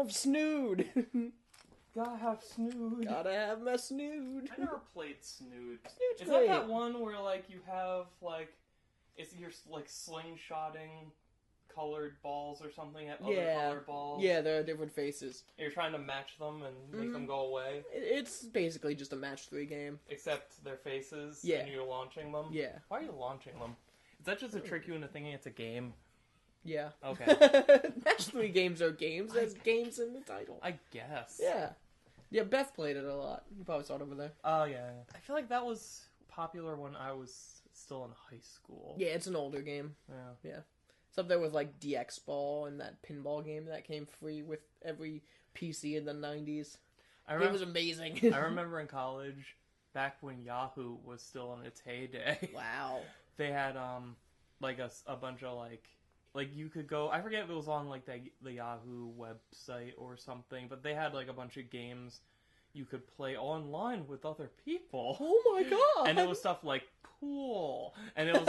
have Snood. Gotta have Snood. Gotta have my Snood. I never played Snood. Snood's Is great. that one where, like, you have, like, you're, like, slingshotting colored balls or something at other colored balls? Yeah, there are different faces. You're trying to match them and make them go away? It's basically just a match 3 game. Except their faces, Yeah. and you're launching them? Yeah. Why are you launching them? Is that just to trick you into thinking it's a game? Yeah. Okay. Match 3 games are games. There's games in the title. I guess. Yeah. Yeah, Beth played it a lot. You probably saw it over there. Oh, yeah. I feel like that was popular when I was still in high school. Yeah, it's an older game. Yeah. It's up there with, like, DX Ball and that pinball game that came free with every PC in the 90s. It was amazing. I remember in college, back when Yahoo was still in its heyday. Wow. They had, like, a bunch of, like, you could go... I forget if it was on, like, the Yahoo website or something, but they had, like, a bunch of games you could play online with other people. Oh my god! And it was stuff like pool. And it was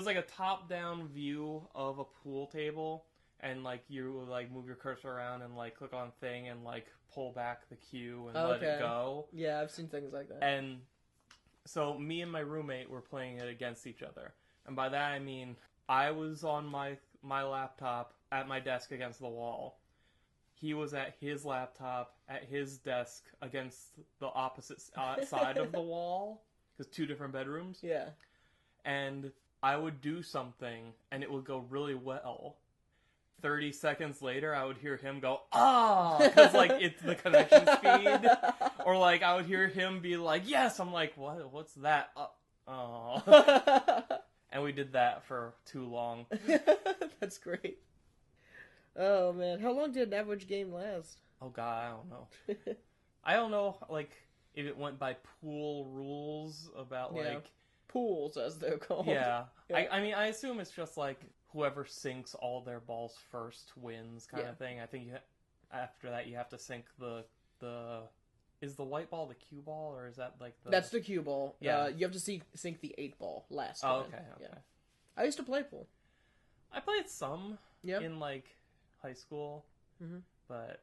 like a top-down view of a pool table. And, like, you would, like, move your cursor around and, like, click on thing and, like, pull back the cue and let it go. Yeah, I've seen things like that. And so me and my roommate were playing it against each other. And by that I mean I was on my laptop at my desk against the wall. He was at his laptop at his desk against the opposite side of the wall. Because 2 different bedrooms. Yeah. And I would do something and it would go really well. 30 seconds later, I would hear him go, ah! Because, like, it's the connection speed. Or, like, I would hear him be like, yes! I'm like, what? What's that? Oh. And we did that for too long. That's great. Oh, man. How long did an average game last? Oh, God, I don't know. I don't know, like, if it went by pool rules about, like... Pools, as they're called. Yeah. I mean, I assume it's just, like, whoever sinks all their balls first wins kind of thing. I think after that you have to sink the... Is the white ball the cue ball, or is that, like, the... That's the cue ball. Yeah. You have to sink the 8 ball last Oh, one. okay. Yeah. I used to play pool. I played some in, like, high school, but...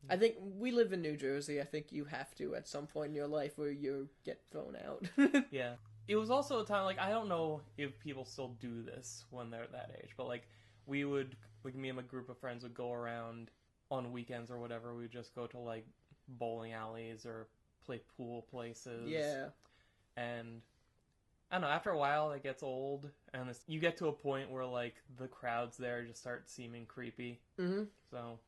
I think we live in New Jersey. I think you have to at some point in your life where you get thrown out. Yeah. It was also a time, like, I don't know if people still do this when they're that age, but, like, we would, like, me and my group of friends would go around on weekends or whatever. We would just go to, like, bowling alleys or play pool places. Yeah. And, I don't know, after a while it gets old, and you get to a point where, like, the crowds there just start seeming creepy. Mm-hmm. So...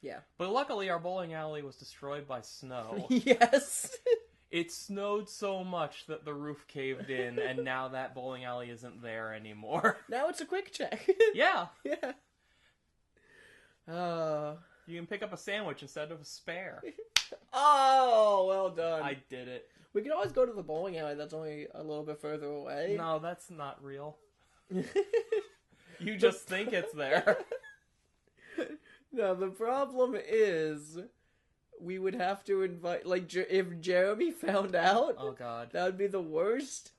Yeah. But luckily our bowling alley was destroyed by snow. Yes! It snowed so much that the roof caved in, and now that bowling alley isn't there anymore. Now it's a quick check. Yeah. Yeah. You can pick up a sandwich instead of a spare. Oh, well done. I did it. We can always go to the bowling alley that's only a little bit further away. No, that's not real. You just think it's there. No, the problem is we would have to invite, like, if Jeremy found out, Oh, God. that would be the worst.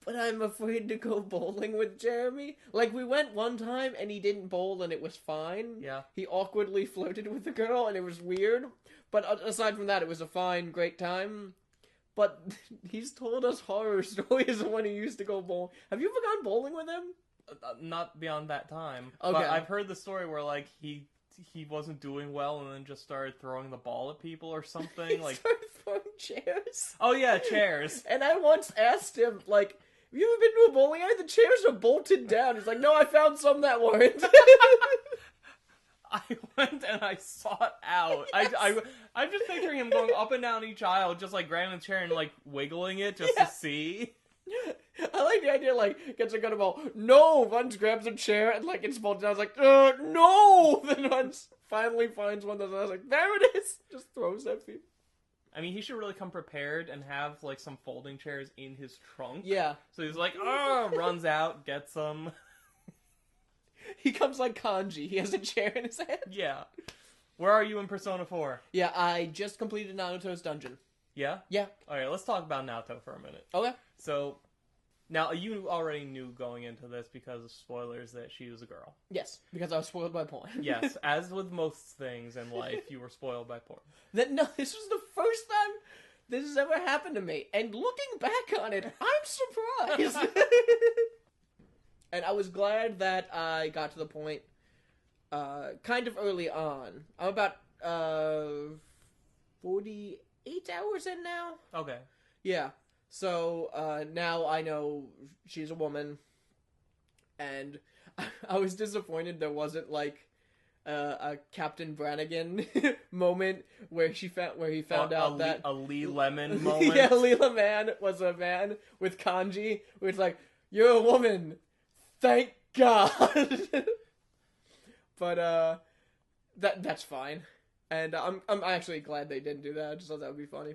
But I'm afraid to go bowling with Jeremy. Like, we went one time and he didn't bowl and it was fine. Yeah. He awkwardly flirted with the girl and it was weird. But aside from that, it was a fine, great time. But he's told us horror stories of when he used to go bowling. Have you ever gone bowling with him? Not beyond that time. Okay. But I've heard the story where, like, he wasn't doing well and then just started throwing the ball at people or something. He Like, started throwing chairs. oh yeah, chairs. And I once asked him, like, have you ever been to a bowling alley? The chairs are bolted down. He's like, no, I found some that weren't. I went and I sought out. Yes. I'm just picturing him going up and down each aisle, just like grabbing a chair and like wiggling it just to see. I like the idea, like, gets a gun ball. No! Once grabs a chair and, like, it's bolted down. I was like, no! Then once finally finds one that I was like, there it is! Just throws at people. I mean, he should really come prepared and have, like, some folding chairs in his trunk. Yeah. So he's like, oh, runs out, gets them. He comes like Kanji. He has a chair in his hand. Yeah. Where are you in Persona 4? Yeah, I just completed Naruto's dungeon. Yeah? Yeah. Alright, let's talk about Naruto for a minute. Okay. So, Now, you already knew going into this because of spoilers that she was a girl. Yes, because I was spoiled by porn. Yes, as with most things in life, you were spoiled by porn. No, this was the first time this has ever happened to me. And looking back on it, I'm surprised. And I was glad that I got to the point kind of early on. I'm about 48 hours in now. Okay. Yeah. So now I know she's a woman. And I was disappointed there wasn't like a Captain Brannigan moment where he found out that a Lee Lemon moment. Yeah, Lee Lemon was a man with kanji. Where it's like, you're a woman. Thank God. But that's fine, and I'm actually glad they didn't do that. I just thought that would be funny.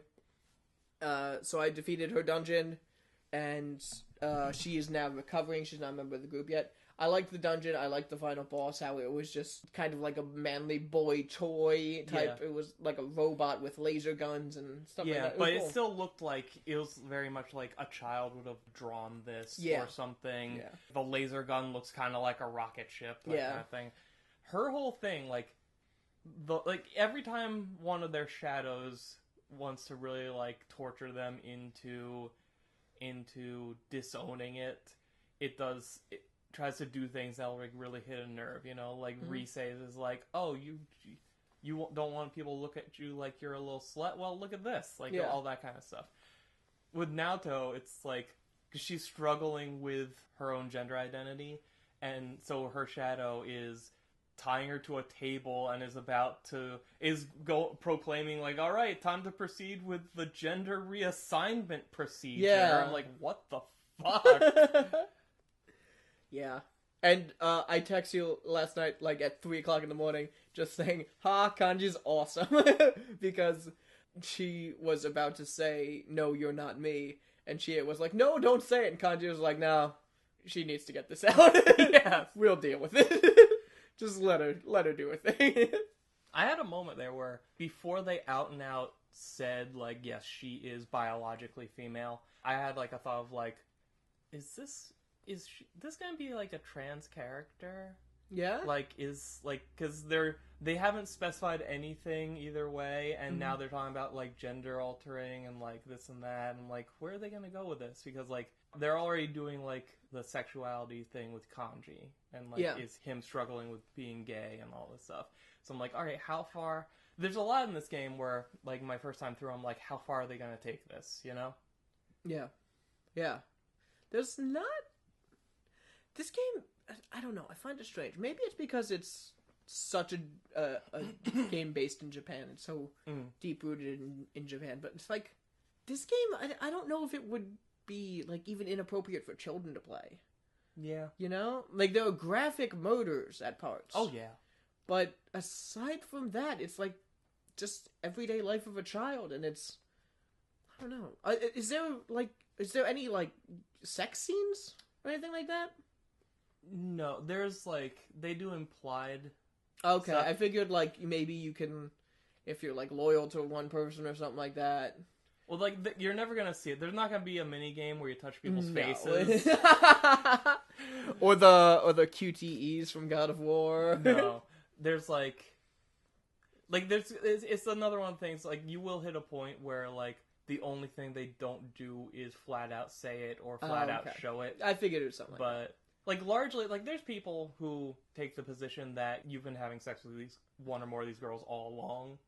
So I defeated her dungeon, and she is now recovering. She's not a member of the group yet. I liked the dungeon. I liked the final boss. How it was just kind of like a manly boy toy type. Yeah. It was like a robot with laser guns and stuff like that. Yeah, but cool. It still looked like it was very much like a child would have drawn this or something. Yeah. The laser gun looks kind of like a rocket ship, that kind of thing. Her whole thing, every time one of their shadows wants to really like torture them into disowning it, it tries to do things that'll like really hit a nerve, you know, like Rise's is like, oh, you don't want people to look at you like you're a little slut, well, look at this, like all that kind of stuff. With Naoto, it's like, because she's struggling with her own gender identity, and so her shadow is tying her to a table and is proclaiming like, all right, time to proceed with the gender reassignment procedure. Yeah. I'm like, what the fuck? Yeah. And I text you last night, like, at 3 o'clock in the morning, just saying, ha, Kanji's awesome. Because she was about to say, no, you're not me. And she was like, no, don't say it. And Kanji was like, no, she needs to get this out. Yeah. We'll deal with it. Just let her do her thing. I had a moment there where, before they out and out said, like, yes, she is biologically female, I had, like, a thought of, like, is this gonna be like a trans character? Yeah. Because they haven't specified anything either way, and now they're talking about like gender altering and like this and that, and like where are they gonna go with this? Because like they're already doing like the sexuality thing with Kanji, and like is him struggling with being gay and all this stuff. So I'm like, all right, how far? There's a lot in this game where like my first time through, I'm like, how far are they gonna take this? You know? Yeah. Yeah. There's not. This game, I don't know, I find it strange. Maybe it's because it's such a game based in Japan. It's so deep-rooted in Japan. But it's like, this game, I don't know if it would be, like, even inappropriate for children to play. Yeah. You know? Like, there are graphic murders at parts. Oh, yeah. But aside from that, it's, like, just everyday life of a child. And it's, I don't know. Is there any, like, sex scenes or anything like that? No, there's, like, they do implied Okay, stuff. I figured, like, maybe you can, if you're, like, loyal to one person or something like that. Well, like, you're never gonna see it. There's not gonna be a mini game where you touch people's faces. or the QTEs from God of War. No. There's, it's another one of the things, like, you will hit a point where, like, the only thing they don't do is flat out say it or flat out show it. I figured it was something like that. Like, largely, like, there's people who take the position that you've been having sex with one or more of these girls all along.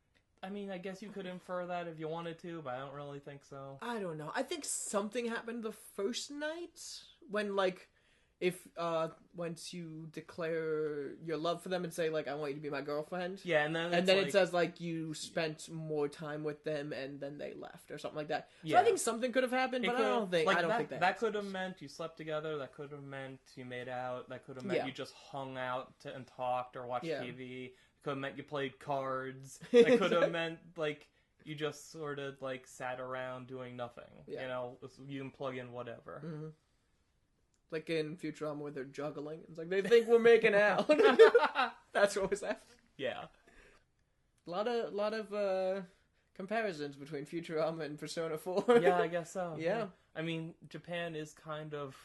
I mean, I guess you could infer that if you wanted to, but I don't really think so. I don't know. I think something happened the first night when, like, once you declare your love for them and say, like, I want you to be my girlfriend. Yeah, and then it says, like, you spent more time with them and then they left or something like that. So yeah. I think something could have happened, but I don't think that could have meant you slept together. That could have meant you made out. That could have meant you just hung out and talked or watched TV. It could have meant you played cards. That could have meant, like, you just sort of, like, sat around doing nothing. Yeah. You know, you can plug in whatever. Mm-hmm. Like in Futurama where they're juggling. It's like, they think we're making out. That's what was happening. Yeah. A lot of comparisons between Futurama and Persona 4. Yeah, I guess so. Yeah. I mean, Japan is kind of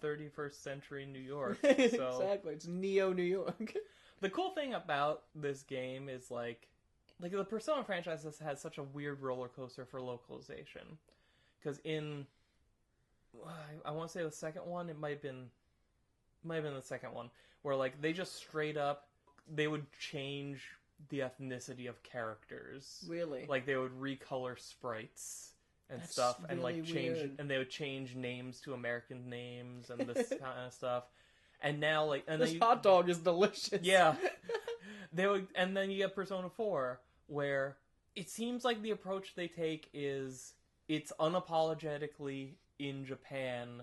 31st century New York. So. Exactly. It's Neo New York. The cool thing about this game is, like the Persona franchise has such a weird roller coaster for localization. Because in, I want to say the second one, it might have been the second one, where, like, they just straight up, they would change the ethnicity of characters. Really? Like, they would recolor sprites and That's stuff, and really like change, weird. and they would change names to American names and this kind of stuff. And now, like, and This hot dog is delicious. yeah, they would, and then you get Persona 4, where it seems like the approach they take is it's unapologetically in Japan.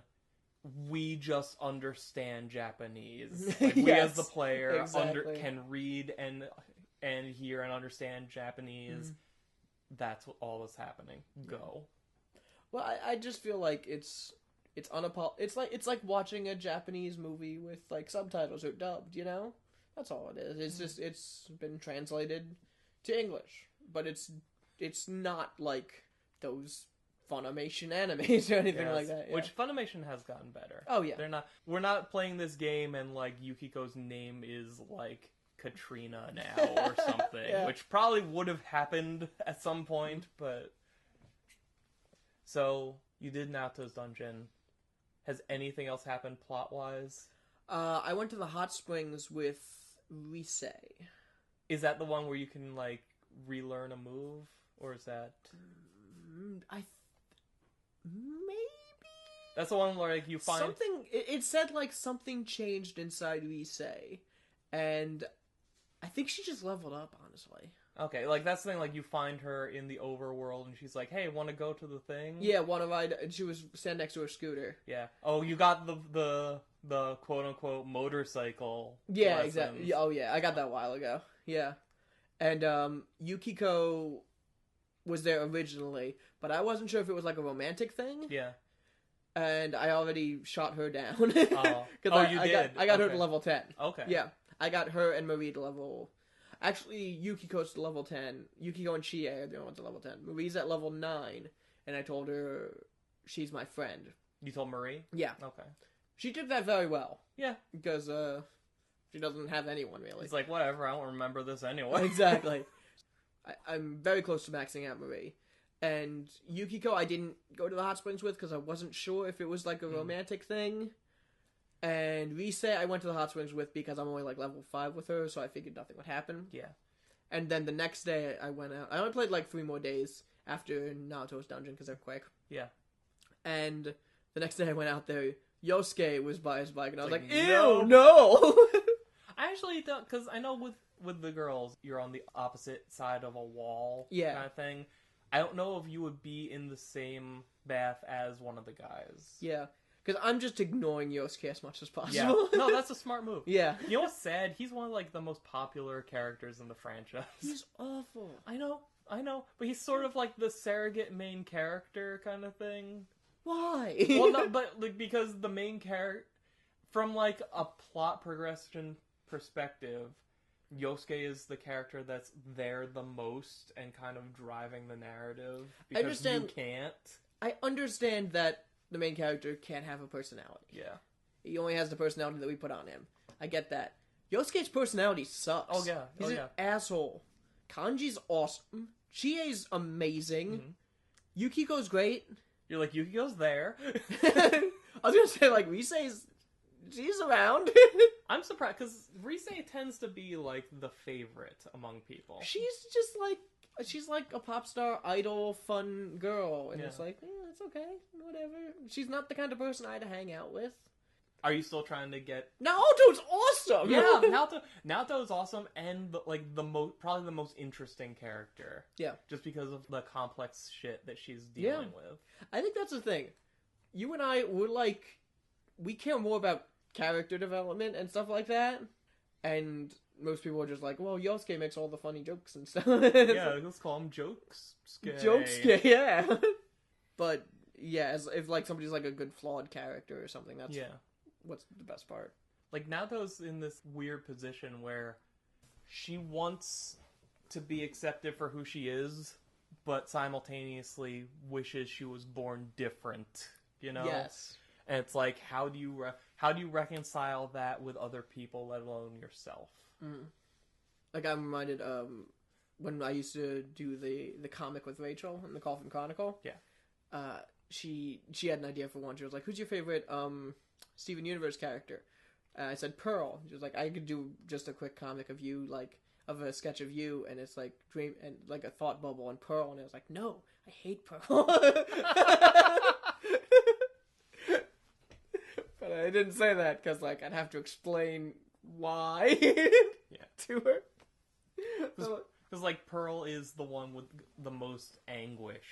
We just understand Japanese. Like, we Yes, as the player exactly. can read and hear and understand Japanese. That's all that's happening. Go. Well, I just feel like it's like watching a Japanese movie with like subtitles or dubbed, you know? That's all it is. It's just it's been translated to English, but it's not like those Funimation animes or anything like that. Yeah. Which Funimation has gotten better. Oh yeah. We're not playing this game and like Yukiko's name is like Katrina now or something, Yeah. which probably would have happened at some point, but so you did Naoto's dungeon. Has anything else happened plot-wise? I went to the hot springs with Rise. Is that the one where you can like relearn a move, or is that Maybe that's the one where like you find something. It said like something changed inside Rise, and I think she just leveled up. Honestly. Okay, like that's the thing. Like you find her in the overworld, and she's like, "Hey, want to go to the thing?" Yeah, want to ride? She was standing next to her scooter. Yeah. Oh, you got the quote unquote motorcycle. Yeah, lessons. exactly. Oh yeah, I got that a while ago. Yeah, and Yukiko was there originally, but I wasn't sure if it was like a romantic thing. Yeah. And I already shot her down. Oh, Because you did. I got her Okay. to level 10. Okay. Yeah, I got her and Marie to level. Actually, Yukiko's to level 10. Yukiko and Chie are the only ones at level 10. Marie's at level 9, and I told her she's my friend. You told Marie? Yeah. Okay. She did that very well. Yeah. Because, she doesn't have anyone, really. It's like, whatever, I don't remember this anyway. Exactly. I'm very close to maxing out Marie. And Yukiko I didn't go to the hot springs with because I wasn't sure if it was like a romantic thing. And Rise I went to the hot springs with because I'm only like level 5 with her, so I figured nothing would happen. Yeah. And then the next day I went out. I only played like 3 more days after Naoto's dungeon because they're quick. Yeah. And the next day I went out there, Yosuke was by his bike, and I was Like, like, ew, no. no! I actually don't, because I know with the girls, you're on the opposite side of a wall kind of thing. I don't know if you would be in the same bath as one of the guys. Yeah. Because I'm just ignoring Yosuke as much as Yeah. possible. No, that's a smart move. Yeah. You know what's sad? He's one of like the most popular characters in the franchise. He's awful. I know, but he's sort of like the surrogate main character kind of thing. Why? Well, no, but like because the main character, from like a plot progression perspective, Yosuke is the character that's there the most and kind of driving the narrative. Because understand- you can't. I understand that the main character can't have a personality. Yeah. He only has the personality that we put on him. I get that. Yosuke's personality sucks. Oh, yeah. He's an asshole. Kanji's awesome. Chie's amazing. Yukiko's great. You're like, Yukiko's there. I was gonna say, like, she's around. I'm surprised, because Rise tends to be, like, the favorite among people. She's just like, she's like a pop star, idol, fun girl. And it's like, it's okay, whatever. She's not the kind of person I'd hang out with. Are you still trying to get... Naoto's awesome! Yeah, Naoto is awesome, and, like, probably the most interesting character. Yeah. Just because of the complex shit that she's dealing with. I think that's the thing. You and I, we care more about character development and stuff like that. And most people are just like, well, Yosuke makes all the funny jokes and stuff. Yeah, let's call him Jokes. Jokesuke, yeah. But, yeah, if, like, somebody's, like, a good flawed character or something, that's what's the best part. Like, Naoto's in this weird position where she wants to be accepted for who she is, but simultaneously wishes she was born different you know? Yes. And it's like, how do you reconcile that with other people, let alone yourself? Mm. Like, I'm reminded when I used to do the comic with Rachel in the Coffin Chronicle. Yeah. She had an idea for one. She was like, "Who's your favorite Steven Universe character?" I said Pearl. She was like, "I could do just a quick comic of you, like of a sketch of you, and it's like dream and like a thought bubble and Pearl." And I was like, "No, I hate Pearl." But I didn't say that because like I'd have to explain why to her. Because like Pearl is the one with the most anguish.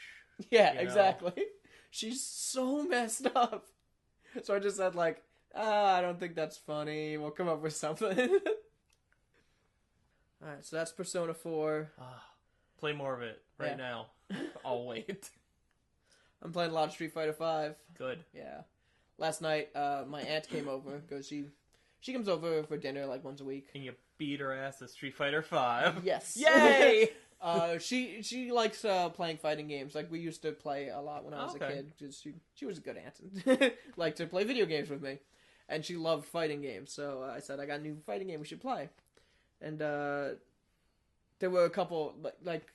Yeah, you know? exactly. She's so messed up. So I just said like, I don't think that's funny. We'll come up with something. Alright, so that's Persona 4. Play more of it right now. I'll wait. I'm playing a lot of Street Fighter 5. Good. Yeah. Last night, my aunt came over because she comes over for dinner like once a week. And you beat her ass at Street Fighter 5. Yes. Yay! She likes playing fighting games. Like we used to play a lot when I was a kid. Just she was a good aunt and liked to play video games with me, and she loved fighting games. So I said I got a new fighting game we should play, and there were a couple like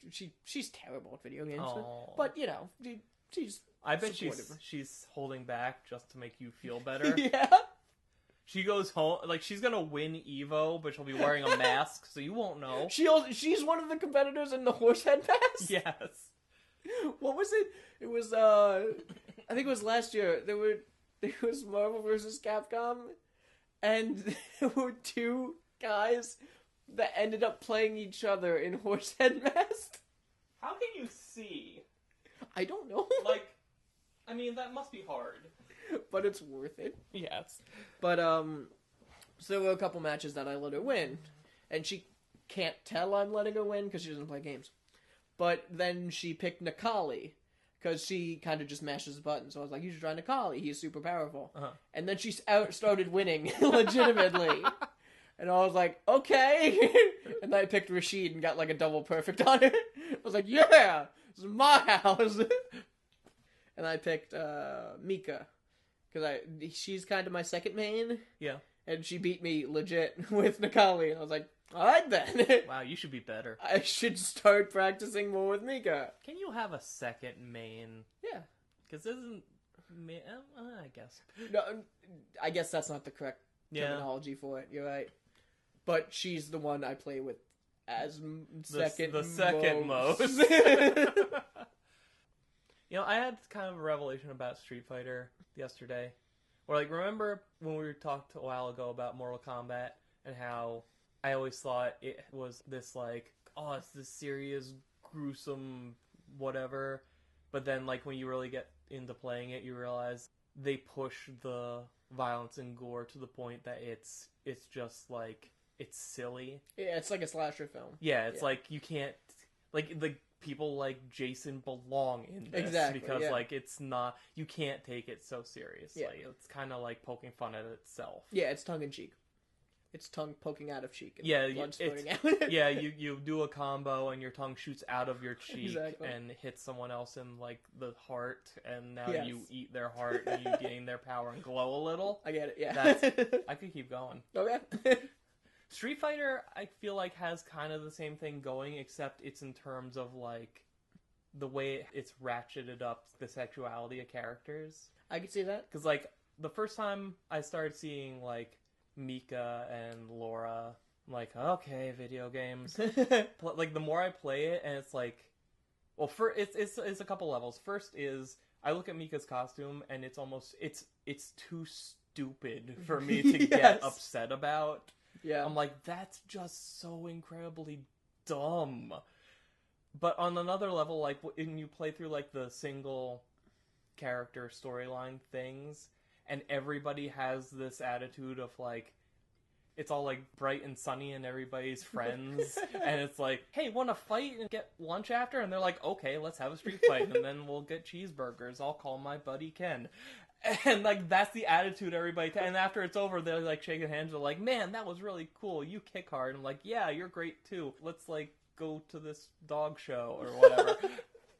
she's terrible at video games, but you know she's. I bet supportive. she's holding back just to make you feel better. Yeah. She goes home, like, she's gonna win Evo, but she'll be wearing a mask, so you won't know. She's one of the competitors in the horse head mask? Yes. What was it? It was, I think it was last year. There was Marvel vs. Capcom, and there were two guys that ended up playing each other in horse head masks. How can you see? I don't know. Like, I mean, that must be hard. But it's worth it. Yes. But, so there were a couple matches that I let her win. And she can't tell I'm letting her win because she doesn't play games. But then she picked Nakali because she kind of just mashes buttons. So I was like, you should try Nakali. He's super powerful. Uh-huh. And then she started winning legitimately. And I was like, okay. And then I picked Rashid and got like a double perfect on her. I was like, yeah, this is my house. And I picked Mika. Because she's kind of my second main. Yeah. And she beat me legit with Nakali. And I was like, alright then. Wow, you should be better. I should start practicing more with Mika. Can you have a second main? Yeah. Because isn't... I guess. No, I guess that's not the correct terminology for it. You're right. But she's the one I play with as second the second most. You know, I had kind of a revelation about Street Fighter yesterday. Or, like, remember when we talked a while ago about Mortal Kombat and how I always thought it was this, like, oh, it's this serious, gruesome, whatever. But then, like, when you really get into playing it, you realize they push the violence and gore to the point that it's just, like, it's silly. Yeah, it's like a slasher film. Yeah, it's like, you can't, like, the people like Jason belong in this. Exactly, because, like, it's not, you can't take it so seriously. Yeah. It's kind of like poking fun at itself. Yeah, it's tongue-in-cheek. It's tongue poking out of cheek. And yeah, blood spurting out. Yeah, you do a combo and your tongue shoots out of your cheek and hits someone else in, like, the heart, and now you eat their heart and you gain their power and glow a little. I get it, yeah. I could keep going. Okay. Street Fighter, I feel like, has kind of the same thing going, except it's in terms of, like, the way it's ratcheted up the sexuality of characters. I could see that. Because, like, the first time I started seeing, like, Mika and Laura, I'm like, okay, video games. Like, the more I play it, and it's like, well, it's a couple levels. First is, I look at Mika's costume, and it's almost, it's too stupid for me to get upset about. Yeah. I'm like, that's just so incredibly dumb. But on another level, like, when you play through, like, the single character storyline things, and everybody has this attitude of, like, it's all, like, bright and sunny and everybody's friends, and it's like, hey, wanna fight and get lunch after? And they're like, okay, let's have a street fight, and then we'll get cheeseburgers. I'll call my buddy Ken. And, like, that's the attitude everybody... And after it's over, they're, like, shaking hands. They're like, man, that was really cool. You kick hard. And I'm like, yeah, you're great, too. Let's, like, go to this dog show or whatever.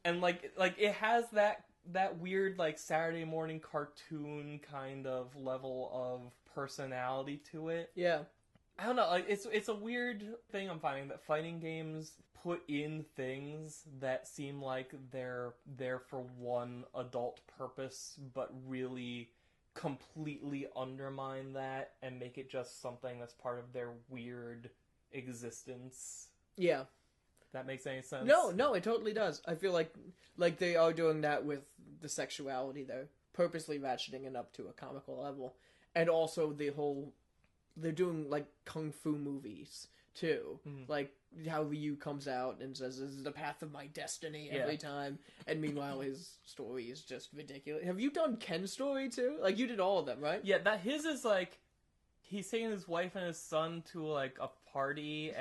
And, like, it has that that weird, like, Saturday morning cartoon kind of level of personality to it. Yeah. I don't know, like, it's a weird thing I'm finding, that fighting games put in things that seem like they're there for one adult purpose, but really completely undermine that and make it just something that's part of their weird existence. Yeah. If that makes any sense? No, it totally does. I feel like they are doing that with the sexuality. They're purposely ratcheting it up to a comical level. And also they're doing, like, kung fu movies, too. Mm. Like, how Ryu comes out and says, "This is the path of my destiny," every time. And meanwhile, his story is just ridiculous. Have you done Ken's story, too? Like, you did all of them, right? Yeah, his is, like, he's taking his wife and his son to, like, a party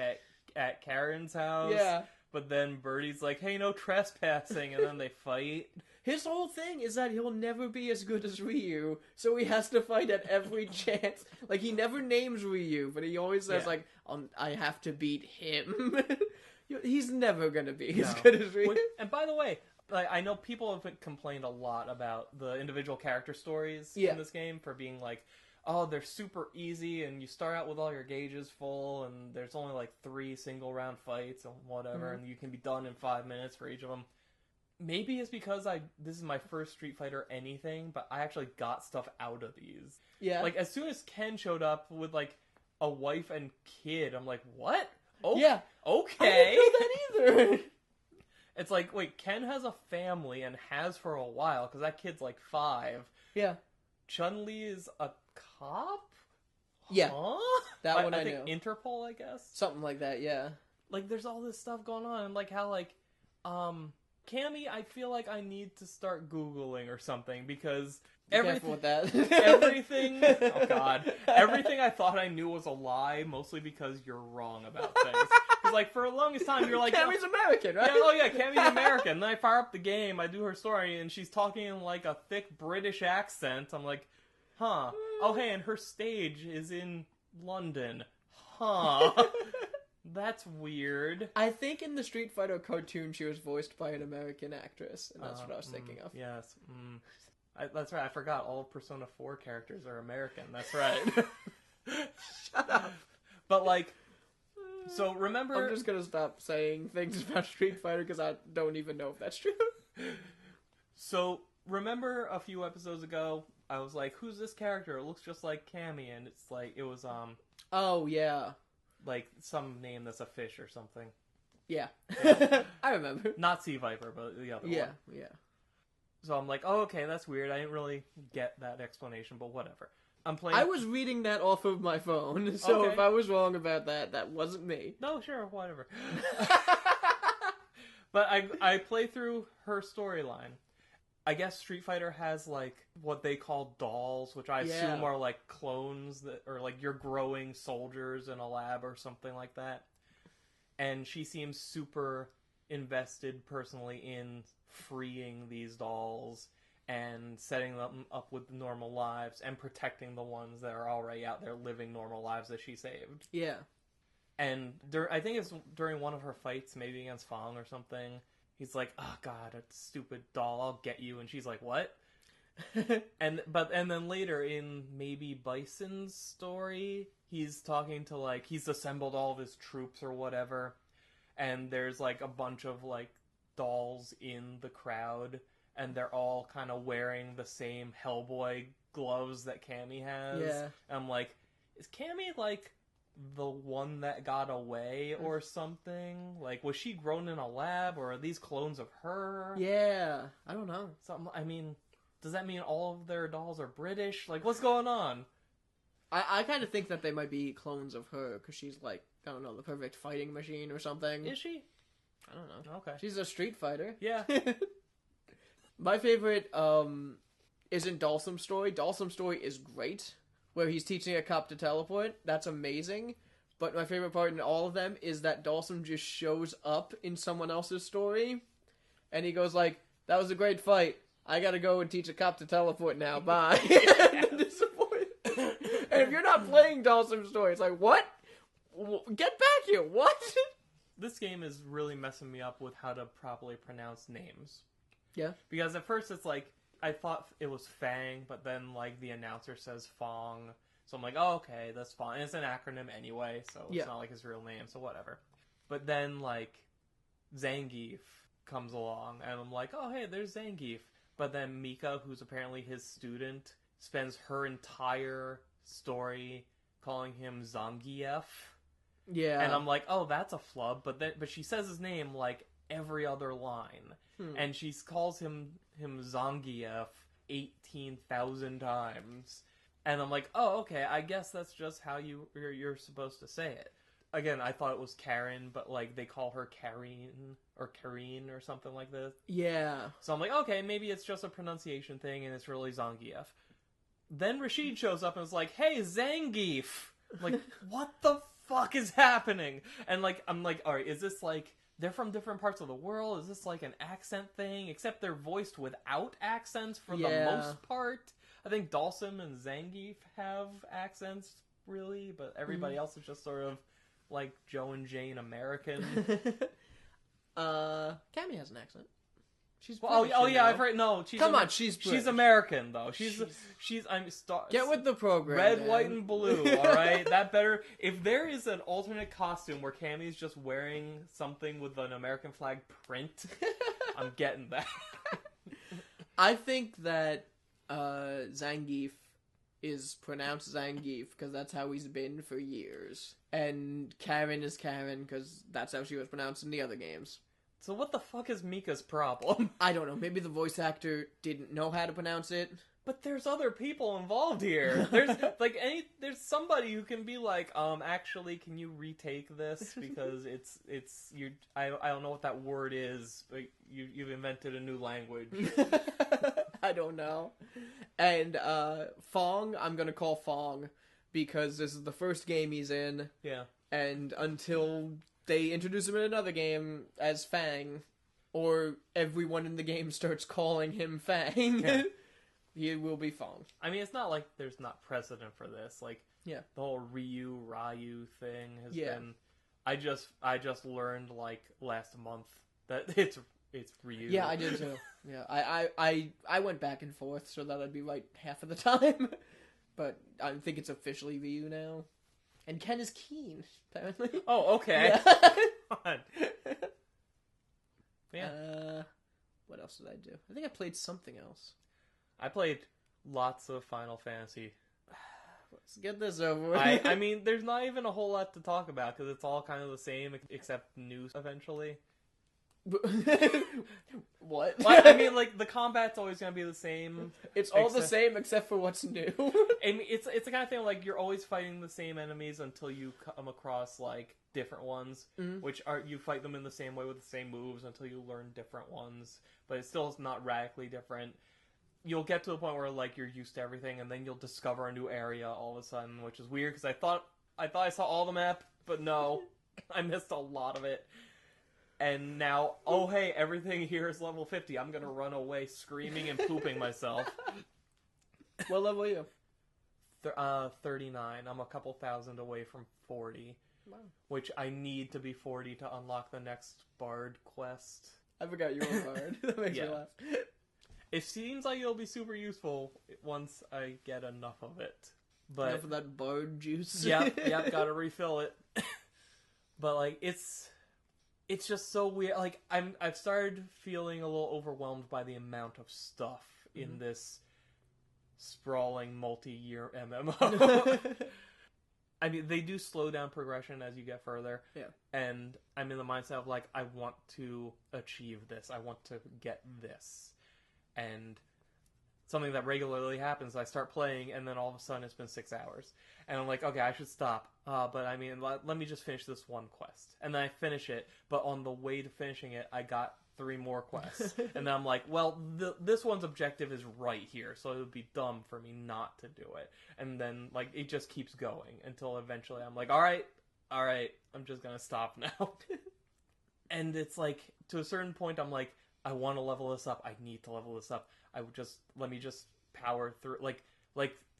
at Karen's house. Yeah. But then Birdie's like, "Hey, no trespassing," and then they fight. His whole thing is that he'll never be as good as Ryu, so he has to fight at every chance. Like, he never names Ryu, but he always says, like, I have to beat him. He's never gonna be as good as Ryu. And by the way, like, I know people have complained a lot about the individual character stories in this game for being like, oh, they're super easy, and you start out with all your gauges full, and there's only, like, 3 single-round fights and whatever, and you can be done in 5 minutes for each of them. Maybe it's because this is my first Street Fighter anything, but I actually got stuff out of these. Yeah. Like, as soon as Ken showed up with, like, a wife and kid, I'm like, what? Oh, yeah. Okay. I didn't know that either. It's like, wait, Ken has a family and has for a while, because that kid's, like, 5. Yeah. Chun-Li is a cop? Yeah. Huh? That one I know. think Interpol, I guess? Something like that, yeah. Like, there's all this stuff going on, and, like, how, like, Cammy, I feel like I need to start Googling or something, because everything with that. everything oh god. Everything I thought I knew was a lie, mostly because you're wrong about things. Because, like, for the longest time, you're like, Cammy's American, right? Yeah, oh yeah, Cammy's American. Then I fire up the game, I do her story, and she's talking in, like, a thick British accent. I'm like, huh. Oh, hey, and her stage is in London. Huh. That's weird. I think in the Street Fighter cartoon, she was voiced by an American actress, and that's what I was thinking of. Yes. That's right, I forgot. All Persona 4 characters are American. That's right. Shut up. But, like, so remember... I'm just gonna stop saying things about Street Fighter, because I don't even know if that's true. So, remember a few episodes ago, I was like, who's this character? It looks just like Cammy, and it's like, it was, Oh, yeah. like, some name that's a fish or something. Yeah. I remember. Not Sea Viper, but the other one. Yeah. So I'm like, oh, okay, that's weird. I didn't really get that explanation, but whatever. I'm playing... I was reading that off of my phone, so if I was wrong about that, that wasn't me. No, sure, whatever. But I play through her storyline. I guess Street Fighter has, like, what they call dolls, which I assume are, like, clones that, or, like, you're growing soldiers in a lab or something like that. And she seems super invested personally in freeing these dolls and setting them up with normal lives and protecting the ones that are already out there living normal lives that she saved. Yeah. And I think it's during one of her fights, maybe against Fong or something, he's like, oh god, a stupid doll, I'll get you. And she's like, what? and then later in maybe Bison's story, he's talking to, like, he's assembled all of his troops or whatever, and there's, like, a bunch of, like, dolls in the crowd, and they're all kind of wearing the same Hellboy gloves that Cammy has. Yeah. And I'm like, is Cammy, like, the one that got away or something? Like, was she grown in a lab, or are these clones of her? Yeah, I don't know. I mean, does that mean all of their dolls are British? Like, what's going on? I kind of think that they might be clones of her, because she's, like, I don't know, the perfect fighting machine or something. Is she? I don't know. Okay. She's a Street Fighter. Yeah. My favorite isn't Dalsum's story. Dalsum's story is great, where he's teaching a cop to teleport. That's amazing. But my favorite part in all of them is that Dalsum just shows up in someone else's story, and he goes like, that was a great fight. I gotta go and teach a cop to teleport now. Bye. And if you're not playing Dalsum's story, it's like, what? Get back here. What? This game is really messing me up with how to properly pronounce names. Yeah. Because at first it's like, I thought it was Fang, but then like the announcer says Fong. So I'm like, oh, okay, that's fine. It's an acronym anyway, so it's not like his real name, so whatever. But then like Zangief comes along, and I'm like, oh, hey, there's Zangief. But then Mika, who's apparently his student, spends her entire story calling him Zangief. Yeah. And I'm like, oh, that's a flub. But she says his name like every other line. And she calls him Zangief 18,000 times. And I'm like, oh, okay, I guess that's just how you're supposed to say it. Again, I thought it was Karen, but like they call her Karine or something like this. Yeah. So I'm like, okay, maybe it's just a pronunciation thing and it's really Zangief. Then Rashid shows up and is like, hey, Zangief! I'm like, what the fuck is happening? And like, I'm like, alright, is this like, they're from different parts of the world? Is this like an accent thing? Except they're voiced without accents for the most part. I think Dawson and Zangief have accents, really, but everybody else is just sort of like Joe and Jane American. Cammy has an accent. She's I've heard. No, she's she's American though. She's get with the program. Red, man. white, and blue. All right, that better. If there is an alternate costume where Cammy's just wearing something with an American flag print, I'm getting that. I think that Zangief is pronounced Zangief because that's how he's been for years, and Karen is Karen because that's how she was pronounced in the other games. So what the fuck is Mika's problem? I don't know. Maybe the voice actor didn't know how to pronounce it. But there's other people involved here. There's somebody who can be like, actually, can you retake this because I don't know what that word is, but you've invented a new language. I don't know. And Fong, I'm gonna call Fong because this is the first game he's in. Yeah. And until they introduce him in another game as Fang, or everyone in the game starts calling him Fang, he will be Fong. I mean, it's not like there's not precedent for this. Like, the whole Ryu thing has been. I just learned like last month that it's Ryu. Yeah, I did too. Yeah, I went back and forth so that I'd be right half of the time, but I think it's officially Ryu now. And Ken is Keen, apparently. Oh, okay. Yeah. What else did I do? I think I played something else. I played lots of Final Fantasy. Let's get this over with. I mean, there's not even a whole lot to talk about because it's all kind of the same except new eventually. What? I mean, like, the combat's always going to be the same. It's all the same except for what's new. I mean, it's the kind of thing, like, you're always fighting the same enemies until you come across, like, different ones, which are, you fight them in the same way with the same moves until you learn different ones, but it still is not radically different. You'll get to a point where, like, you're used to everything, and then you'll discover a new area all of a sudden, which is weird, because I thought I saw all the map, but no, I missed a lot of it. And now, oh hey, everything here is level 50. I'm gonna run away screaming and pooping myself. What level are you? 39. I'm a couple thousand away from 40. Wow. Which I need to be 40 to unlock the next Bard quest. I forgot you were a Bard. That makes me laugh. It seems like it'll be super useful once I get enough of it. But enough of that Bard juice. Yep, gotta refill it. But like, it's just so weird. Like, I've started feeling a little overwhelmed by the amount of stuff in this sprawling multi-year MMO. I mean, they do slow down progression as you get further. Yeah. And I'm in the mindset of, like, I want to achieve this. I want to get this. And something that regularly happens, I start playing, and then all of a sudden it's been 6 hours. And I'm like, okay, I should stop. But I mean, let me just finish this one quest. And then I finish it, but on the way to finishing it, I got 3 more quests. And then I'm like, well, this one's objective is right here, so it would be dumb for me not to do it. And then, like, it just keeps going until eventually I'm like, alright, I'm just gonna stop now. And it's like, to a certain point, I'm like, I want to level this up. I need to level this up. Let me just power through. Like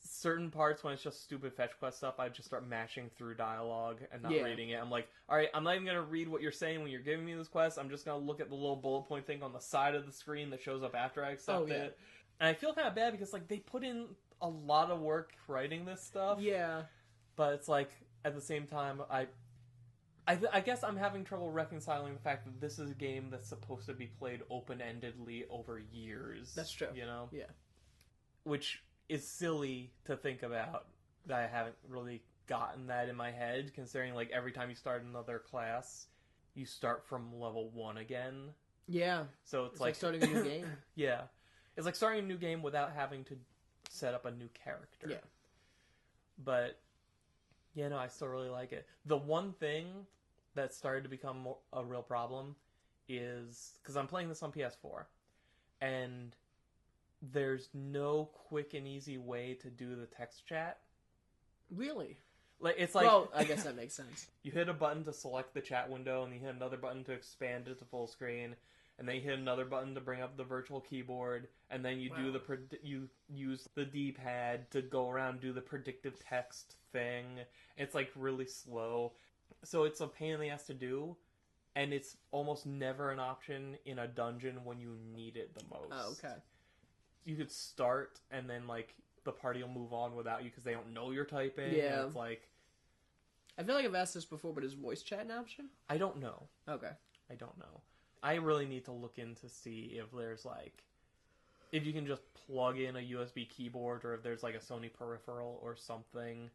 certain parts when it's just stupid fetch quest stuff, I just start mashing through dialogue and not Yeah. reading it. I'm like, alright, I'm not even going to read what you're saying when you're giving me this quest. I'm just going to look at the little bullet point thing on the side of the screen that shows up after I accept it. And I feel kind of bad because, like, they put in a lot of work writing this stuff. Yeah. But it's like, at the same time, I guess I'm having trouble reconciling the fact that this is a game that's supposed to be played open-endedly over years. That's true. You know? Yeah. Which is silly to think about, that I haven't really gotten that in my head, considering, like, every time you start another class, you start from level 1 again. Yeah. So it's like starting a new game. Yeah. It's like starting a new game without having to set up a new character. Yeah. But, yeah, no, I still really like it. The one thing that started to become a real problem is, because I'm playing this on PS4, and there's no quick and easy way to do the text chat. Really? Like, it's like... Well, I guess that makes sense. You hit a button to select the chat window, and you hit another button to expand it to full screen, and then you hit another button to bring up the virtual keyboard, and then you do you use the D-pad to go around and do the predictive text thing. It's, like, really slow. So it's a pain in the ass to do, and it's almost never an option in a dungeon when you need it the most. Oh, okay. You could start, and then, like, the party will move on without you because they don't know you're typing. Yeah. And it's like... I feel like I've asked this before, but is voice chat an option? I don't know. Okay. I don't know. I really need to look in to see if there's, like... If you can just plug in a USB keyboard, or if there's, like, a Sony peripheral or something.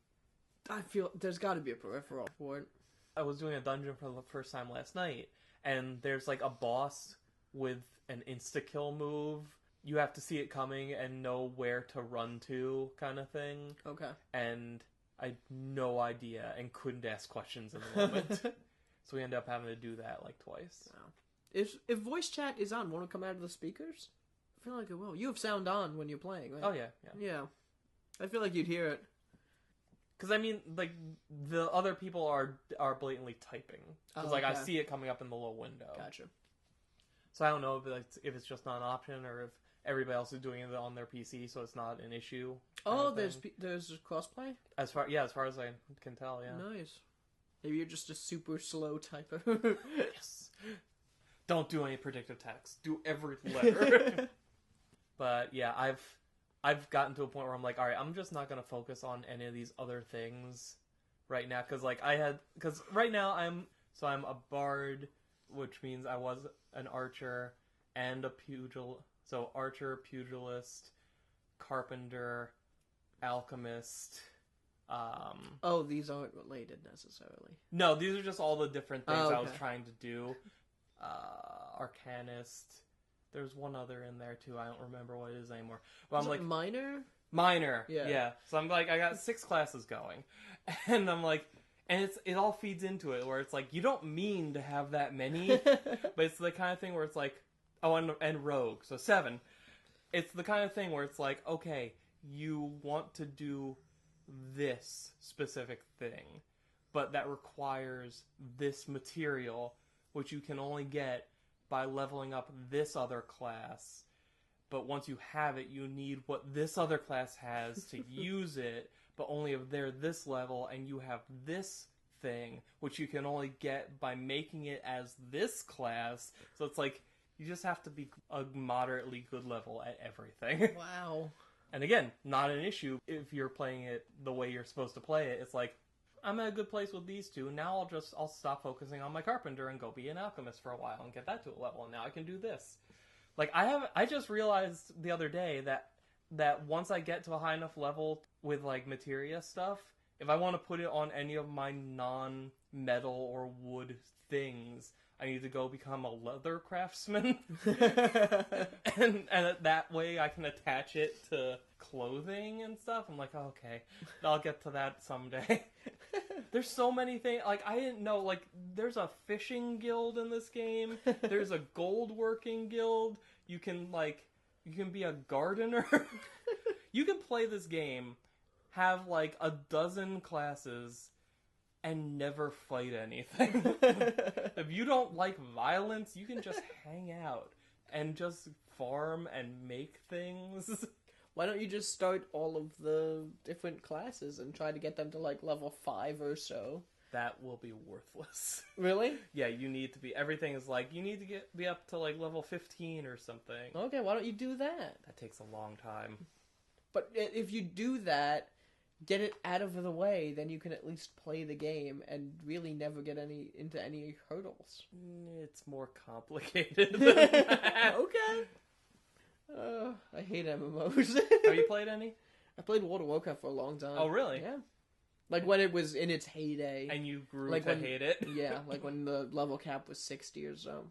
I feel there's got to be a peripheral for it. I was doing a dungeon for the first time last night, and there's, like, a boss with an insta-kill move. You have to see it coming and know where to run to, kind of thing. Okay. And I had no idea and couldn't ask questions in the moment. So we ended up having to do that, like, twice. Wow. If voice chat is on, won't it come out of the speakers? I feel like it will. You have sound on when you're playing, right? Oh, yeah. Yeah. I feel like you'd hear it. Because, I mean, like, the other people are blatantly typing. Because, like, I okay. see it coming up in the little window. Gotcha. So I don't know if it's just not an option, or if everybody else is doing it on their PC, so it's not an issue. Oh, there's crossplay? As far as I can tell, yeah. Nice. Maybe you're just a super slow typer. Yes. Don't do any predictive text. Do every letter. But yeah, I've gotten to a point where I'm like, all right, I'm just not gonna focus on any of these other things right now, because right now I'm a bard, which means I was an archer and a pugil. So archer, pugilist, carpenter, alchemist. Oh, these aren't related necessarily. No, these are just all the different things okay. I was trying to do. Arcanist. There's one other in there too. I don't remember what it is anymore. But I'm like, minor. Yeah. So I'm like, I got 6 classes going, and I'm like, and it all feeds into it where it's like, you don't mean to have that many, but it's the kind of thing where it's like, oh, and rogue, so 7. It's the kind of thing where it's like, okay, you want to do this specific thing, but that requires this material, which you can only get by leveling up this other class. But once you have it, you need what this other class has to use it, but only if they're this level, and you have this thing, which you can only get by making it as this class. So it's like, you just have to be a moderately good level at everything. Wow. And again, not an issue if you're playing it the way you're supposed to play it. It's like, I'm at a good place with these 2. Now I'll stop focusing on my carpenter and go be an alchemist for a while and get that to a level. And now I can do this. Like, I just realized the other day that once I get to a high enough level with, like, materia stuff, if I want to put it on any of my non-metal or wood things, I need to go become a leather craftsman. and that way I can attach it to clothing and stuff. I'm like, oh, okay, I'll get to that someday. There's so many things. Like, I didn't know, like, there's a fishing guild in this game. There's a gold working guild. You can be a gardener. You can play this game, have, like, a dozen classes, and never fight anything. If you don't like violence, you can just hang out and just farm and make things. Why don't you just start all of the different classes and try to get them to, like, level 5 or so? That will be worthless. Really? Yeah, you need to be... Everything is like, you need to be up to, like, level 15 or something. Okay, why don't you do that? That takes a long time. But if you do that, get it out of the way, then you can at least play the game and really never get into any hurdles. It's more complicated than that. Okay. I hate MMOs. Have you played any? I played World of Warcraft for a long time. Oh, really? Yeah. Like when it was in its heyday. And you grew like to hate it? Yeah, like when the level cap was 60 or so.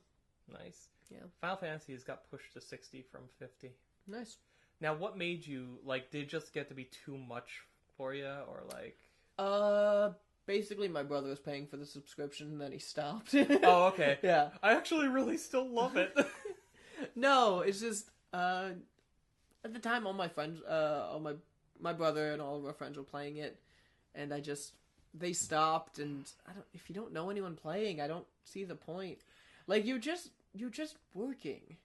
Nice. Yeah. Final Fantasy has got pushed to 60 from 50. Nice. Now, what made you, like, did it just get to be too much for you, or like... Basically my brother was paying for the subscription and then he stopped. Oh, okay. Yeah. I actually really still love it. No, it's just, at the time all my friends, my brother and all of our friends were playing it, and they stopped, and if you don't know anyone playing, I don't see the point. Like, you're just working.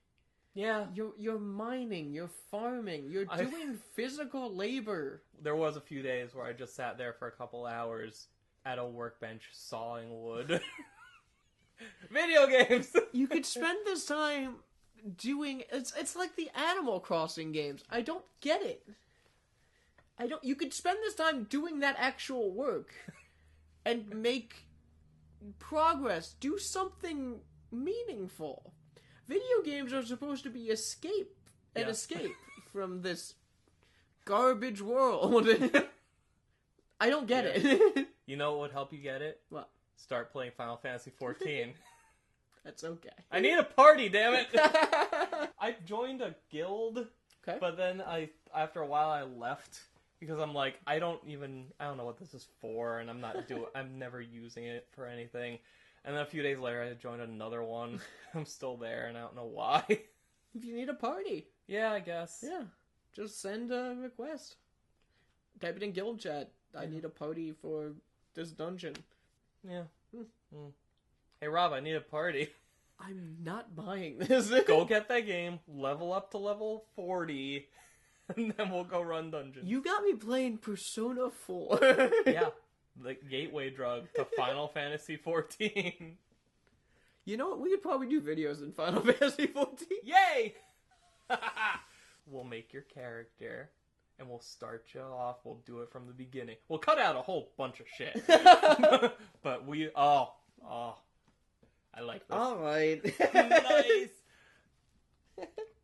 Yeah. You're mining, you're farming, you're doing physical labor. There was a few days where I just sat there for a couple hours at a workbench sawing wood. Video games! You could spend this time doing... It's like the Animal Crossing games. I don't get it. You could spend this time doing that actual work and make progress. Do something meaningful. Video games are supposed to be escape from this garbage world. I don't get it. You know what would help you get it? What? Start playing Final Fantasy 14. That's okay. I need a party, damn it! I joined a guild, Okay. but then after a while I left because I'm like, I don't know what this is for, and I'm never using it for anything. And then a few days later I joined another one. I'm still there, and I don't know why. If you need a party. Yeah, I guess. Yeah. Just send a request. Type it in guild chat. I need a party for this dungeon. Yeah. Hey, Rob, I need a party. I'm not buying this. Go get that game, level up to level 40, and then we'll go run dungeons. You got me playing Persona 4. Yeah. The gateway drug to Final Fantasy 14. You know what? We could probably do videos in Final Fantasy 14. Yay! We'll make your character, and we'll start you off. We'll do it from the beginning. We'll cut out a whole bunch of shit. But I like this. Alright. Nice!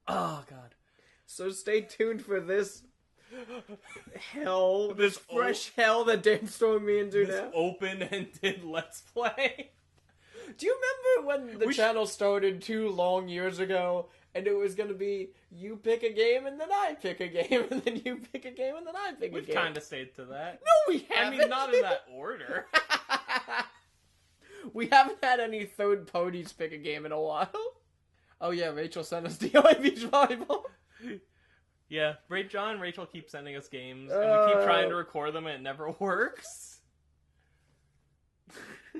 Oh, God. So stay tuned for this hell, This fresh hell that Dan's throwing me into This now. open-ended Let's Play. Do you remember when the channel started 2 long years ago, and it was going to be, you pick a game, and then I pick a game, and then you pick a game, and then I pick a game? We've kind of stayed to that. No, we haven't! I mean, not in that order. We haven't had any third parties pick a game in a while. Oh yeah, Rachel sent us DIY Beach Volleyball. Yeah, John and Rachel keep sending us games, and we keep trying to record them, and it never works.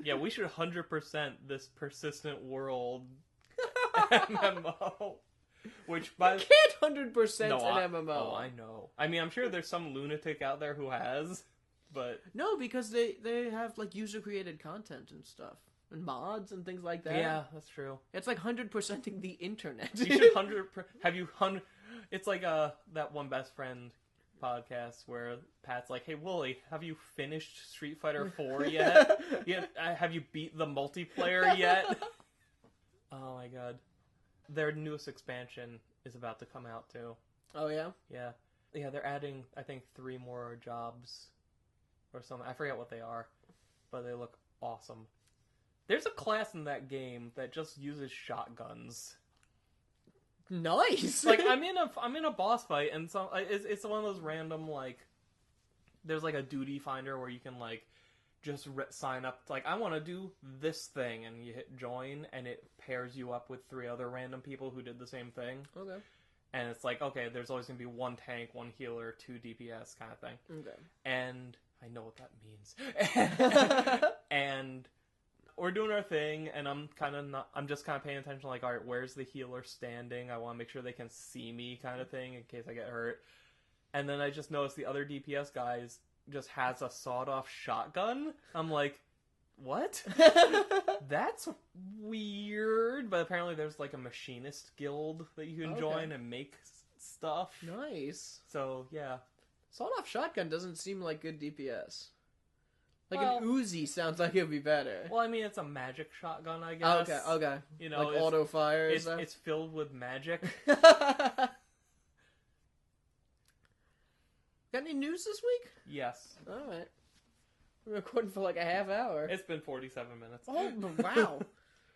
Yeah, we should 100% this persistent world MMO. Which, by you can't 100% no, an MMO. Oh, I know. I mean, I'm sure there's some lunatic out there who has, but... No, because they have, like, user-created content and stuff. And mods and things like that. Yeah, that's true. It's like 100%ing the internet. You should 100%... Have you 100... It's like that one Best Friend podcast where Pat's like, hey, Wooly, have you finished Street Fighter 4 yet? Have you beat the multiplayer yet? Oh my god. Their newest expansion is about to come out too. Oh yeah? Yeah. Yeah, they're adding, I think, 3 more jobs or something. I forget what they are, but they look awesome. There's a class in that game that just uses shotguns. Nice. Like I'm in a boss fight, and it's one of those random, like, there's like a duty finder where you can like just sign up to, like, I want to do this thing, and you hit join, and it pairs you up with 3 other random people who did the same thing. Okay. And it's like, okay, there's always gonna be 1 tank, 1 healer, 2 DPS kind of thing. Okay. And I know what that means. And we're doing our thing, and I'm just kind of paying attention, like, all right, where's the healer standing? I want to make sure they can see me kind of thing in case I get hurt. And then I just noticed the other DPS guys just has a sawed-off shotgun. I'm like, what? That's weird. But apparently there's like a machinist guild that you can join and make stuff. Nice. So, yeah. Sawed-off shotgun doesn't seem like good DPS. Like an Uzi sounds like it would be better. Well, I mean, it's a magic shotgun, I guess. Okay. You know, like auto fire. It's filled with magic. Got any news this week? Yes. All right. We're recording for like a half hour. It's been 47 minutes. Oh,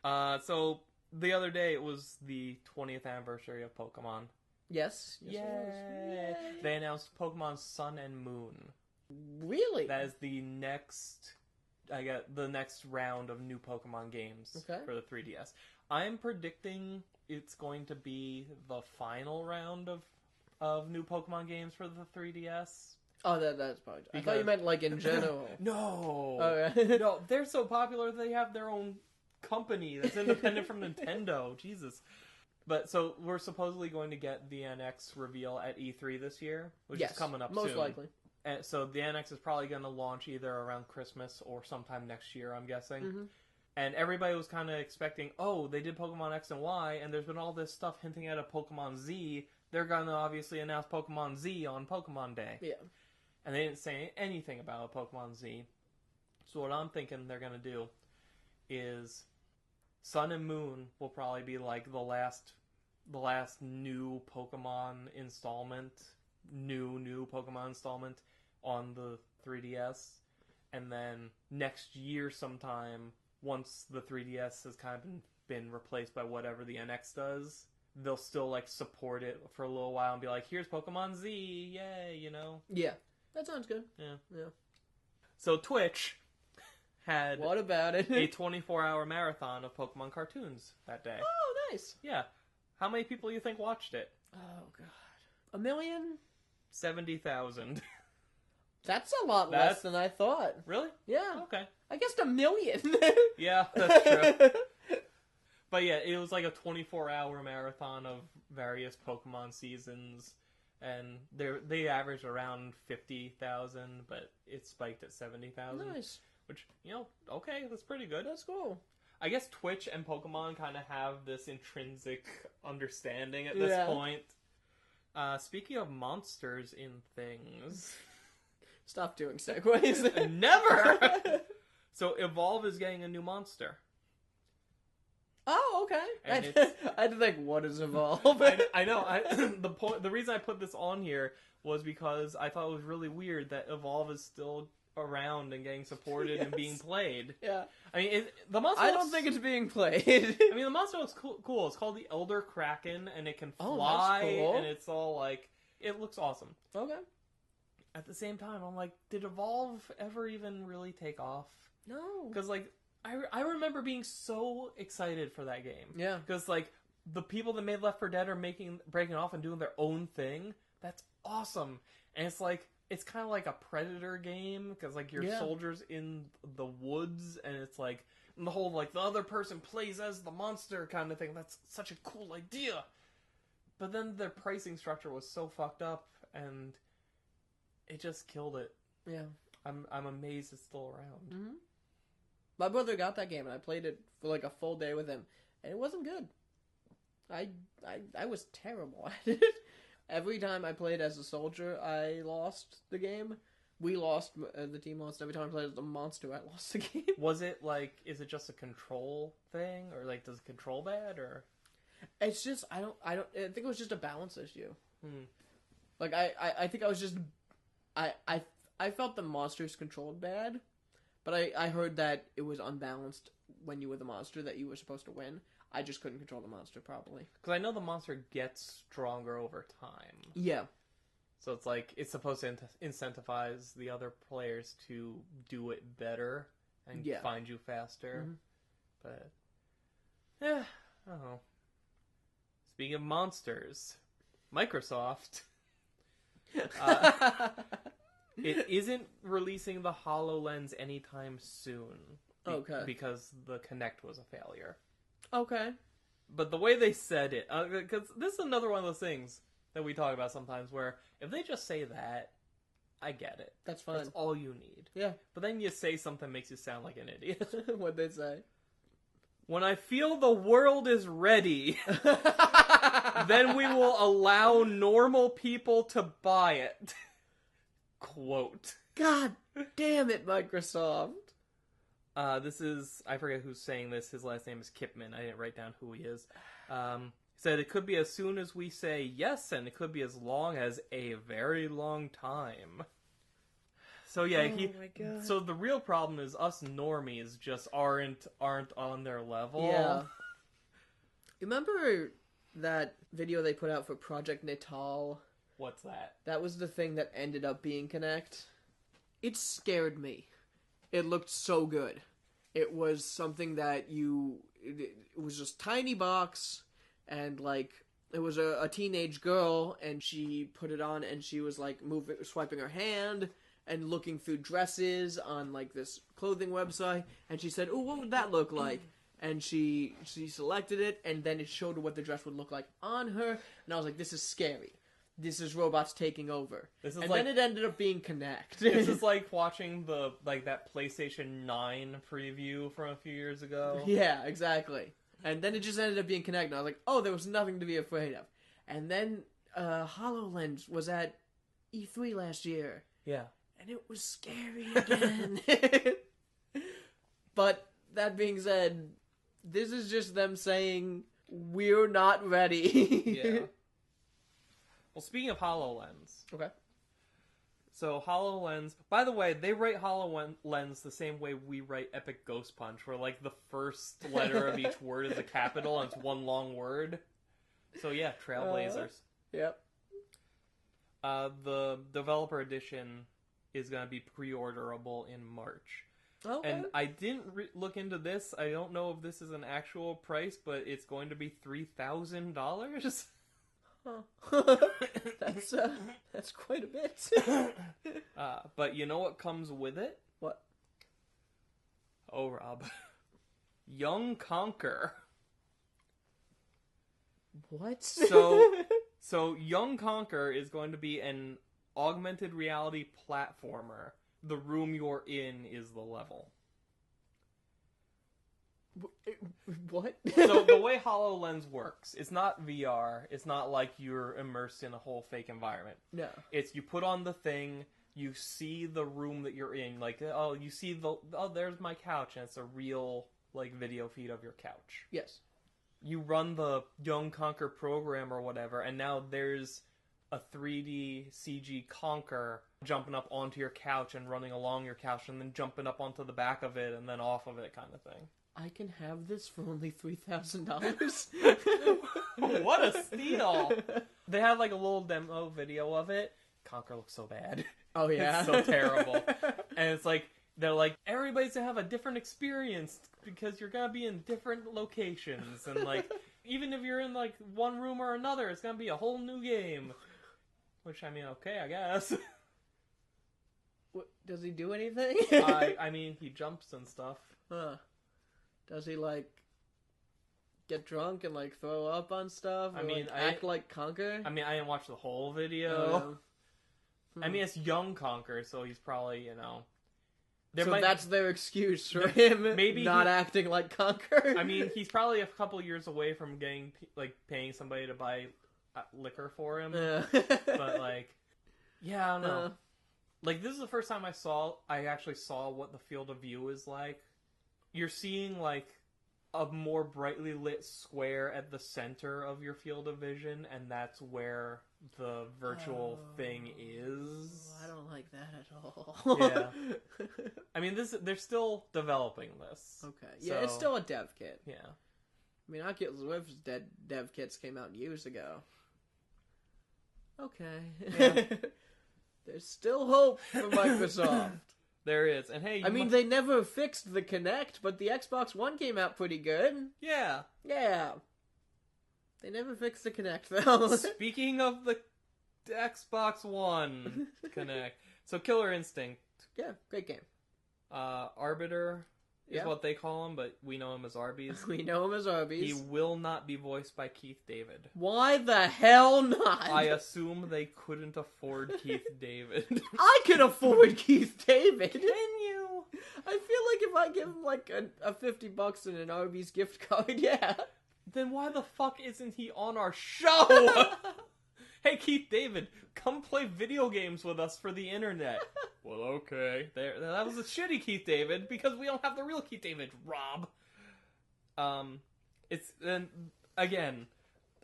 wow. So the other day it was the 20th anniversary of Pokemon. Yes. Yay! They announced Pokemon Sun and Moon. Really? That is the next round of new Pokemon games for the 3DS. I'm predicting it's going to be the final round of new Pokemon games for the 3DS. Oh, that's probably... I thought you meant like in general. No. Okay. No, they're so popular they have their own company that's independent from Nintendo. Jesus. But so we're supposedly going to get the NX reveal at E3 this year, which is coming up soon. Most likely. And so the NX is probably going to launch either around Christmas or sometime next year, I'm guessing. Mm-hmm. And everybody was kind of expecting, oh, they did Pokemon X and Y, and there's been all this stuff hinting at a Pokemon Z. They're going to obviously announce Pokemon Z on Pokemon Day. Yeah. And they didn't say anything about Pokemon Z. So what I'm thinking they're going to do is Sun and Moon will probably be like the last new Pokemon installment, new Pokemon installment on the 3DS. And then next year sometime, once the 3DS has kind of been replaced by whatever the NX does, they'll still like support it for a little while and be like, here's Pokemon Z, yay, you know? Yeah. That sounds good. Yeah. So Twitch had what about it? a 24-hour marathon of Pokemon cartoons that day. Oh, nice. Yeah. How many people do you think watched it? Oh, God. 1 million? 70,000. That's a lot less than I thought. Really? Yeah. Okay. I guessed 1 million. Yeah, that's true. But yeah, it was like a 24-hour marathon of various Pokemon seasons. And they averaged around 50,000, but it spiked at 70,000. Nice. Which, okay, that's pretty good. That's cool. I guess Twitch and Pokemon kind of have this intrinsic understanding at this point. Speaking of monsters in things... Stop doing segues. Never! So Evolve is getting a new monster. Oh, okay. I had to think, what is Evolve? I know. The reason I put this on here was because I thought it was really weird that Evolve is still around and getting supported and being played. Yeah. I mean, the monster. I don't think it's being played. I mean, the monster looks cool. It's called the Elder Kraken, and it can fly, that's cool. and it's all like it looks awesome. Okay. At the same time, I'm like, did Evolve ever even really take off? No. Because like. I remember being so excited for that game. Yeah. Because, like, the people that made Left 4 Dead are breaking off and doing their own thing. That's awesome. And it's like, it's kind of like a Predator game. Because, like, you're soldiers in the woods. And it's like, the whole, like, the other person plays as the monster kind of thing. That's such a cool idea. But then their pricing structure was so fucked up. And it just killed it. Yeah. I'm amazed it's still around. Mm-hmm. My brother got that game, and I played it for like a full day with him, and it wasn't good. I was terrible at it. Every time I played as a soldier, I lost the game. We lost, the team lost. Every time I played as a monster, I lost the game. Was it like, is it just a control thing, or like, does it control bad, or? It's just, I think it was just a balance issue. Like, I think I was just, I felt the monsters controlled bad. But I heard that it was unbalanced when you were the monster, that you were supposed to win. I just couldn't control the monster properly. Because I know the monster gets stronger over time. Yeah. So it's like, it's supposed to incentivize the other players to do it better and find you faster. Mm-hmm. But, yeah, I don't know. Speaking of monsters, Microsoft... It isn't releasing the HoloLens anytime soon. Okay. Because the Kinect was a failure. Okay. But the way they said it, because this is another one of those things. that we talk about sometimes, where if they just say that, I get it. That's fine. That's all you need. Yeah. But then you say something that makes you sound like an idiot. What'd they say? When I feel the world is ready, then we will allow normal people to buy it. Quote. God damn it, Microsoft. This is, I forget who's saying this. His last name is Kipman. I didn't write down who he is. Said it could be as soon as we say yes, and it could be as long as a very long time. So yeah, my God. So the real problem is us normies just aren't on their level. Yeah. Remember that video they put out for Project Natal? What's that? That was the thing that ended up being Kinect. It scared me. It looked so good. It was something that it was just tiny box, and like it was a teenage girl, and she put it on, and she was like swiping her hand and looking through dresses on like this clothing website, and she said, "Oh, what would that look like?" And she selected it, and then it showed her what the dress would look like on her, and I was like, "This is scary. This is robots taking over." Then it ended up being Kinect. This is like watching that PlayStation 9 preview from a few years ago. Yeah, exactly. And then it just ended up being Kinect, and I was like, "Oh, there was nothing to be afraid of." And then HoloLens was at E3 last year. Yeah. And it was scary again. But that being said, this is just them saying, we're not ready. Yeah. Well, speaking of HoloLens. Okay. So HoloLens, by the way, they write HoloLens the same way we write Epic Ghost Punch, where like the first letter of each word is a capital and it's one long word. So yeah, Trailblazers. Yep. The developer edition is going to be pre-orderable in March. Okay. And I didn't look into this. I don't know if this is an actual price, but it's going to be $3,000. Huh. That's quite a bit. But you know what comes with it? What? Oh, Rob. Young Conquer. What? So Young Conquer is going to be an augmented reality platformer. The room you're in is the level. What? So the way HoloLens works, it's not VR. It's not like you're immersed in a whole fake environment. No. It's you put on the thing, you see the room that you're in. Like, you see there's my couch, and it's a real like video feed of your couch. Yes. You run the Young Conquer program or whatever, and now there's a 3D CG Conquer jumping up onto your couch and running along your couch and then jumping up onto the back of it and then off of it kind of thing. I can have this for only $3,000? What a steal! They had like a little demo video of it. Conquer looks so bad. Oh yeah? It's so terrible. And it's like, they're like, everybody's gonna have a different experience because you're gonna be in different locations. And like, even if you're in like one room or another, it's gonna be a whole new game. Which, I mean, okay, I guess. What, does he do anything? I mean, he jumps and stuff. Huh. Does he, like, get drunk and, like, throw up on stuff? Or, act like Conquer? I mean, I didn't watch the whole video. I mean, it's Young Conquer, so he's probably, that's their excuse for him maybe not acting like Conquer? I mean, he's probably a couple years away from getting, like, paying somebody to buy liquor for him. But, like, yeah, I don't know. Like, this is the first time I actually saw what the field of view is like. You're seeing, like, a more brightly lit square at the center of your field of vision, and that's where the virtual thing is. I don't like that at all. Yeah. I mean, they're still developing this. Okay. Yeah, it's still a dev kit. Yeah. I mean, Oculus Rift's dev kits came out years ago. Okay. Yeah. There's still hope for Microsoft. There is. And hey, I mean, they never fixed the Kinect, but the Xbox One came out pretty good. Yeah. Yeah. They never fixed the Kinect, though. Speaking of the Xbox One Kinect. So, Killer Instinct. Yeah, great game. Arbiter is Yeah. what they call him, but we know him as Arby's. We know him as Arby's. He will not be voiced by Keith David. Why the hell not? I assume they couldn't afford Keith David. I can afford Keith David. Can you? I feel like if I give him like a $50 and an Arby's gift card, yeah. Then why the fuck isn't he on our show? Hey, Keith David, come play video games with us for the internet. Well, okay. There, that was a shitty Keith David because we don't have the real Keith David, Rob. It's then again,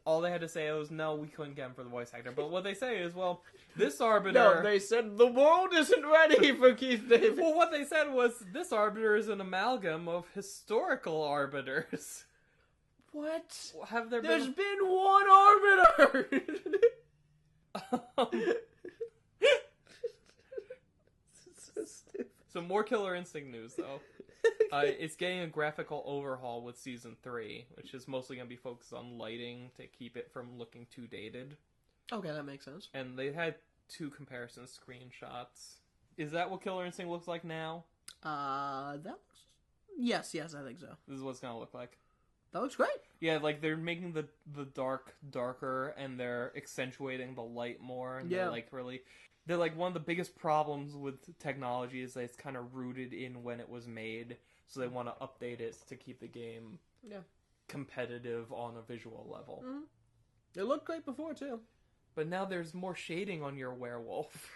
all they had to say was no, we couldn't get him for the voice actor. But what they say is, well, this arbiter. No, they said the world isn't ready for Keith David. Well, what they said was this arbiter is an amalgam of historical arbiters. What? Have there There's been? been one arbiter. So stupid. So more Killer Instinct news, though. It's getting a graphical overhaul with Season 3, which is mostly going to be focused on lighting to keep it from looking too dated. Okay, that makes sense. And they had 2 comparison screenshots. Is that what Killer Instinct looks like now? That looks... Yes, I think so. This is what it's going to look like. That looks great. Yeah, like they're making the dark darker, and they're accentuating the light more. And Yeah. They're like one of the biggest problems with technology is that it's kind of rooted in when it was made. So they want to update it to keep the game competitive on a visual level. Mm-hmm. It looked great before, too. But now there's more shading on your werewolf.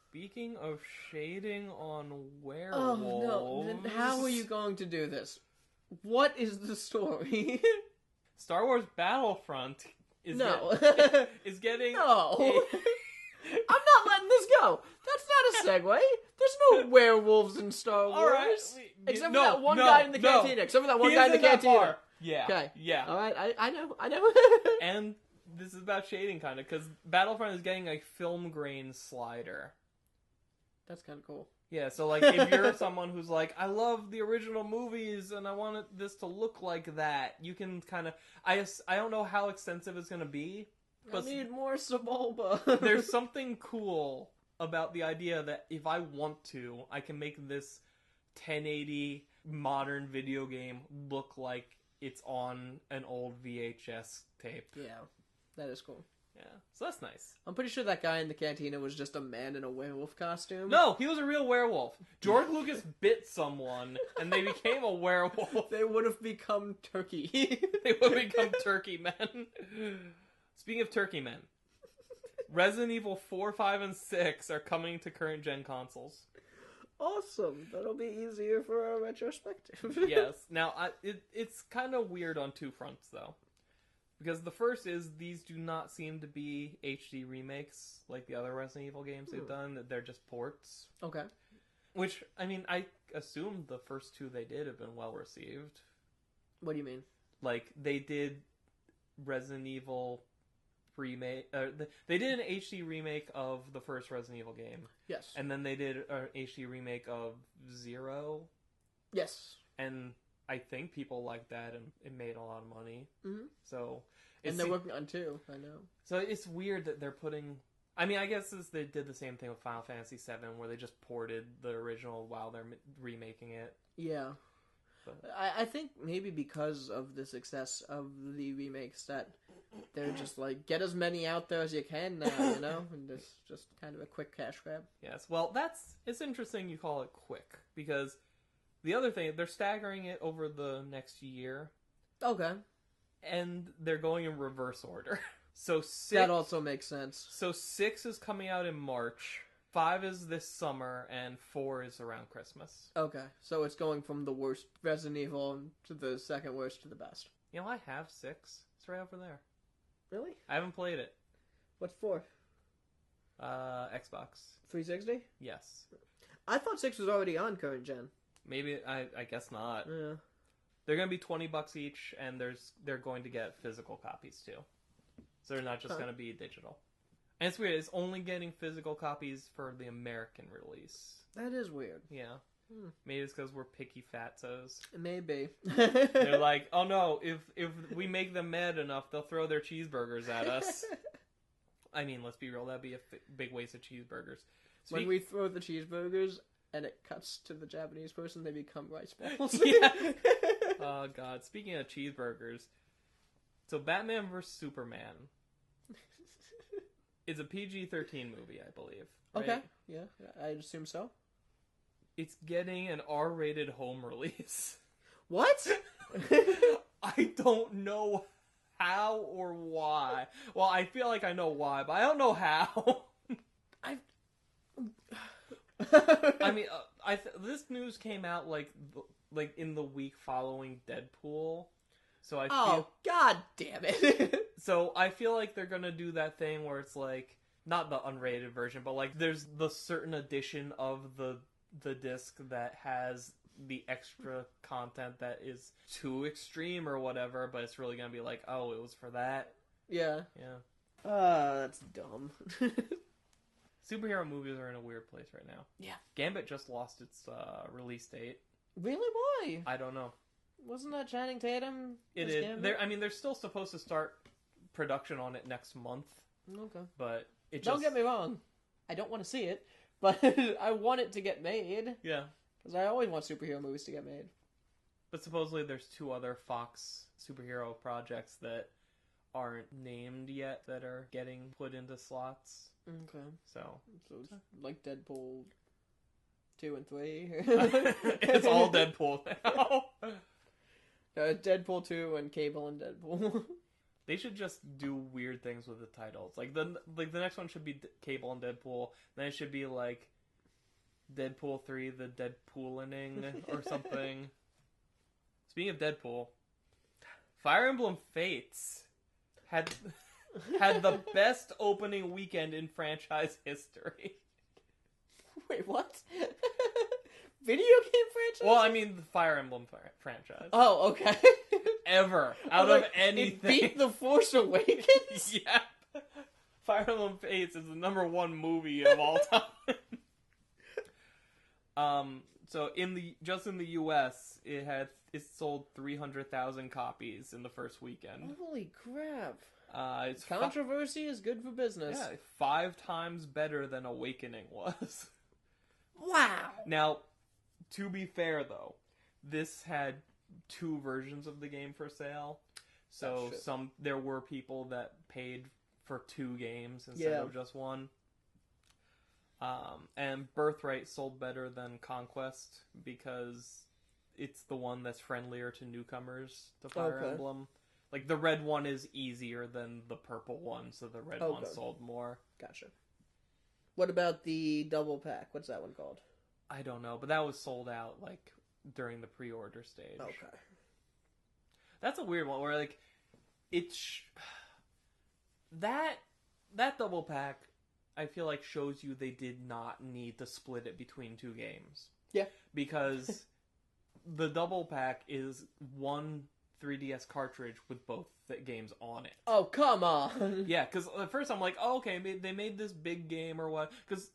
Speaking of shading on werewolves... Oh, no. Then how are you going to do this? What is the story? Star Wars Battlefront is is getting... No. I'm not letting this go. That's not a segue. There's no werewolves in Star Wars. All right. Except for that one guy in the cantina. Except for that one guy in the cantina. Yeah. Okay. Yeah. All right. I know. And this is about shading, kind of, because Battlefront is getting a film grain slider. That's kind of cool. Yeah, so, like, if you're someone who's like, I love the original movies and I want this to look like that, you can kind of... I don't know how extensive it's going to be. But I need more Sebulba. There's something cool about the idea that if I want to, I can make this 1080 modern video game look like it's on an old VHS tape. Yeah, that is cool. Yeah, so that's nice. I'm pretty sure that guy in the cantina was just a man in a werewolf costume. No, he was a real werewolf. George Lucas bit someone, and they became a werewolf. They would have become turkey. They would become turkey men. Speaking of turkey men, Resident Evil 4, 5, and 6 are coming to current-gen consoles. Awesome. That'll be easier for a retrospective. Yes. Now, it's kind of weird on 2 fronts, though. Because the first is, these do not seem to be HD remakes like the other Resident Evil games they've done. They're just ports. Okay. Which, I mean, I assume the first 2 they did have been well received. What do you mean? Like, they did Resident Evil remake... they did an HD remake of the first Resident Evil game. Yes. And then they did an HD remake of 0. Yes. And... I think people like that, and it made a lot of money. Mm-hmm. So, and they're working on 2. I know. So it's weird that they're putting. I mean, I guess they did the same thing with Final Fantasy VII, where they just ported the original while they're remaking it. Yeah. But... I think maybe because of the success of the remakes that they're just like, get as many out there as you can now, you know, and it's just kind of a quick cash grab. Yes. Well, it's interesting you call it quick, because. The other thing, they're staggering it over the next year. Okay. And they're going in reverse order. So 6... That also makes sense. So 6 is coming out in March, 5 is this summer, and 4 is around Christmas. Okay. So it's going from the worst Resident Evil to the second worst to the best. You know, I have 6. It's right over there. Really? I haven't played it. What's 4? Xbox. 360? Yes. I thought 6 was already on current gen. Maybe, I guess not. Yeah. They're going to be $20 each, and they're going to get physical copies too. So they're not just going to be digital. And it's weird, it's only getting physical copies for the American release. That is weird. Yeah. Maybe it's because we're picky fatzos. Maybe. They're like, oh no, if we make them mad enough, they'll throw their cheeseburgers at us. I mean, let's be real, that'd be a big waste of cheeseburgers. When we throw the cheeseburgers, and it cuts to the Japanese person, they become rice balls. Yeah. Oh, God. Speaking of cheeseburgers, so Batman vs. Superman is a PG-13 movie, I believe. Right? Okay, yeah, I'd assume so. It's getting an R-rated home release. What? I don't know how or why. Well, I feel like I know why, but I don't know how. I mean, this news came out like in the week following Deadpool, so I feel. Oh, God damn it! So I feel like they're gonna do that thing where it's like not the unrated version, but like there's the certain edition of the disc that has the extra content that is too extreme or whatever, but it's really gonna be like, oh, it was for that. Yeah. That's dumb. Superhero movies are in a weird place right now. Yeah. Gambit just lost its release date. Really? Why? I don't know. Wasn't that Channing Tatum? It is. They're still supposed to start production on it next month. Okay. But it just... Don't get me wrong. I don't want to see it, but I want it to get made. Yeah. Because I always want superhero movies to get made. But supposedly there's 2 other Fox superhero projects that aren't named yet that are getting put into slots. Okay. So it's like Deadpool 2 and 3. It's all Deadpool now. Deadpool 2 and Cable and Deadpool. They should just do weird things with the titles. Like the next one should be Cable and Deadpool. Then it should be like Deadpool 3, the Deadpoolining or something. Speaking of Deadpool, Fire Emblem Fates had the best opening weekend in franchise history. Wait, what? Video game franchise? Well, I mean the Fire Emblem franchise. Oh, okay. Ever. Out of anything. It beat The Force Awakens? Yeah. Fire Emblem Fates is the #1 movie of all time. So in the US, it sold 300,000 copies in the first weekend. Holy crap. It's Controversy is good for business. Yeah, 5 times better than Awakening was. Wow. Now, to be fair though, this had 2 versions of the game for sale. So there were people that paid for 2 games instead of just 1. And Birthright sold better than Conquest because it's the one that's friendlier to newcomers to Fire Emblem. Like, the red one is easier than the purple one, so the red one sold more. Gotcha. What about the double pack? What's that one called? I don't know, but that was sold out, like, during the pre-order stage. Okay. That's a weird one, where, like, it's... That double pack, I feel like, shows you they did not need to split it between 2 games. Yeah. Because the double pack is one 3DS cartridge with both games on it. Oh, come on! Yeah, because at first I'm like, oh, okay, they made this big game or what? Because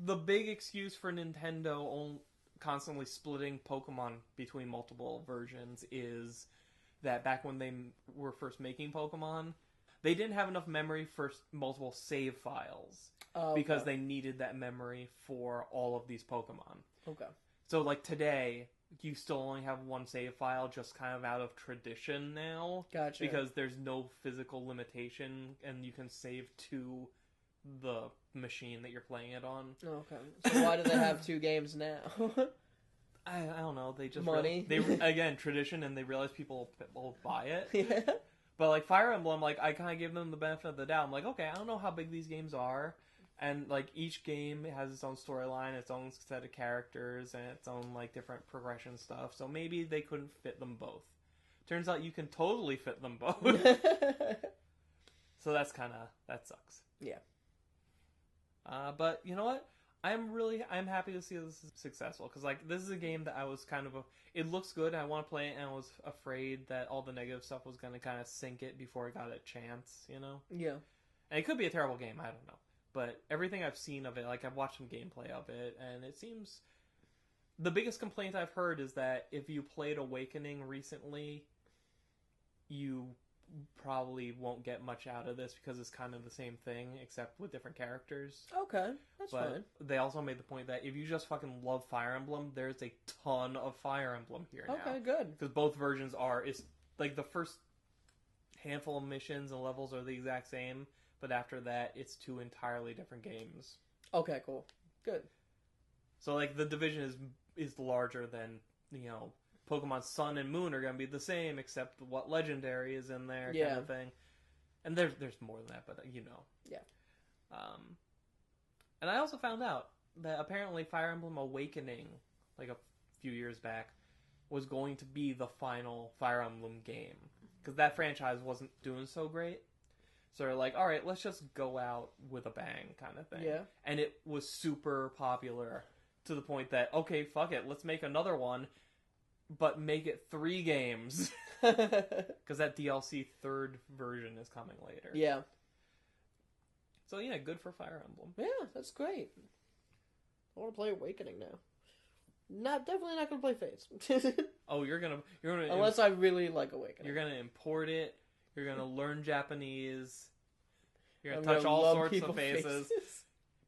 the big excuse for Nintendo constantly splitting Pokemon between multiple versions is that back when they were first making Pokemon, they didn't have enough memory for multiple save files. Because they needed that memory for all of these Pokemon. Okay. So, like, today, you still only have 1 save file just kind of out of tradition now. Gotcha. Because there's no physical limitation, and you can save to the machine that you're playing it on. Okay. So why do they have 2 games now? I don't know. They just... Money? Again, tradition, and they realize people will buy it. Yeah. But, like, Fire Emblem, like, I kind of give them the benefit of the doubt. I'm like, okay, I don't know how big these games are. And, like, each game has its own storyline, its own set of characters, and its own, like, different progression stuff. So maybe they couldn't fit them both. Turns out you can totally fit them both. So that's kind of... That sucks. Yeah. But, you know what? I'm happy to see this is successful. Because, like, this is a game that I was kind of... It looks good, I want to play it, and I was afraid that all the negative stuff was going to kind of sink it before it got a chance, you know? Yeah. And it could be a terrible game, I don't know. But everything I've seen of it, like, I've watched some gameplay of it, and it seems... The biggest complaint I've heard is that if you played Awakening recently, you probably won't get much out of this because it's kind of the same thing except with different characters. Okay, that's fine. They also made the point that if you just fucking love Fire Emblem, there's a ton of Fire Emblem here now. Okay, good. Because both versions it's like the first handful of missions and levels are the exact same, but after that, it's 2 entirely different games. Okay, cool. Good. So, like, the division is larger than, Pokemon Sun and Moon are going to be the same, except what legendary is in there, kind of thing. And there's more than that, but Yeah. And I also found out that apparently Fire Emblem Awakening, like a few years back, was going to be the final Fire Emblem game. Because that franchise wasn't doing so great. So they're like, alright, let's just go out with a bang kind of thing. Yeah. And it was super popular to the point that, okay, fuck it, let's make another one, but make it 3 games. Because that DLC 3rd version is coming later. Yeah. So yeah, good for Fire Emblem. Yeah, that's great. I want to play Awakening now. Definitely not gonna play Fates. Oh, you're gonna unless I really like Awakening. You're gonna import it. You're gonna learn Japanese. You're I'm gonna touch gonna all love sorts of people's faces.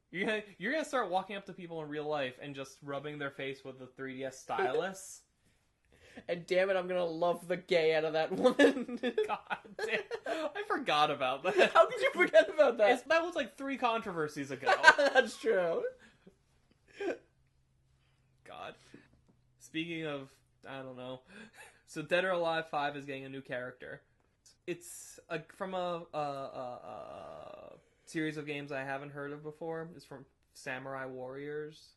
You're gonna start walking up to people in real life and just rubbing their face with the 3DS stylus. And damn it, I'm gonna love the gay out of that woman. God damn, I forgot about that. How could you forget about that? That was like 3 controversies ago. That's true. God. Speaking of, I don't know. So Dead or Alive 5 is getting a new character. It's from a series of games I haven't heard of before. It's from Samurai Warriors.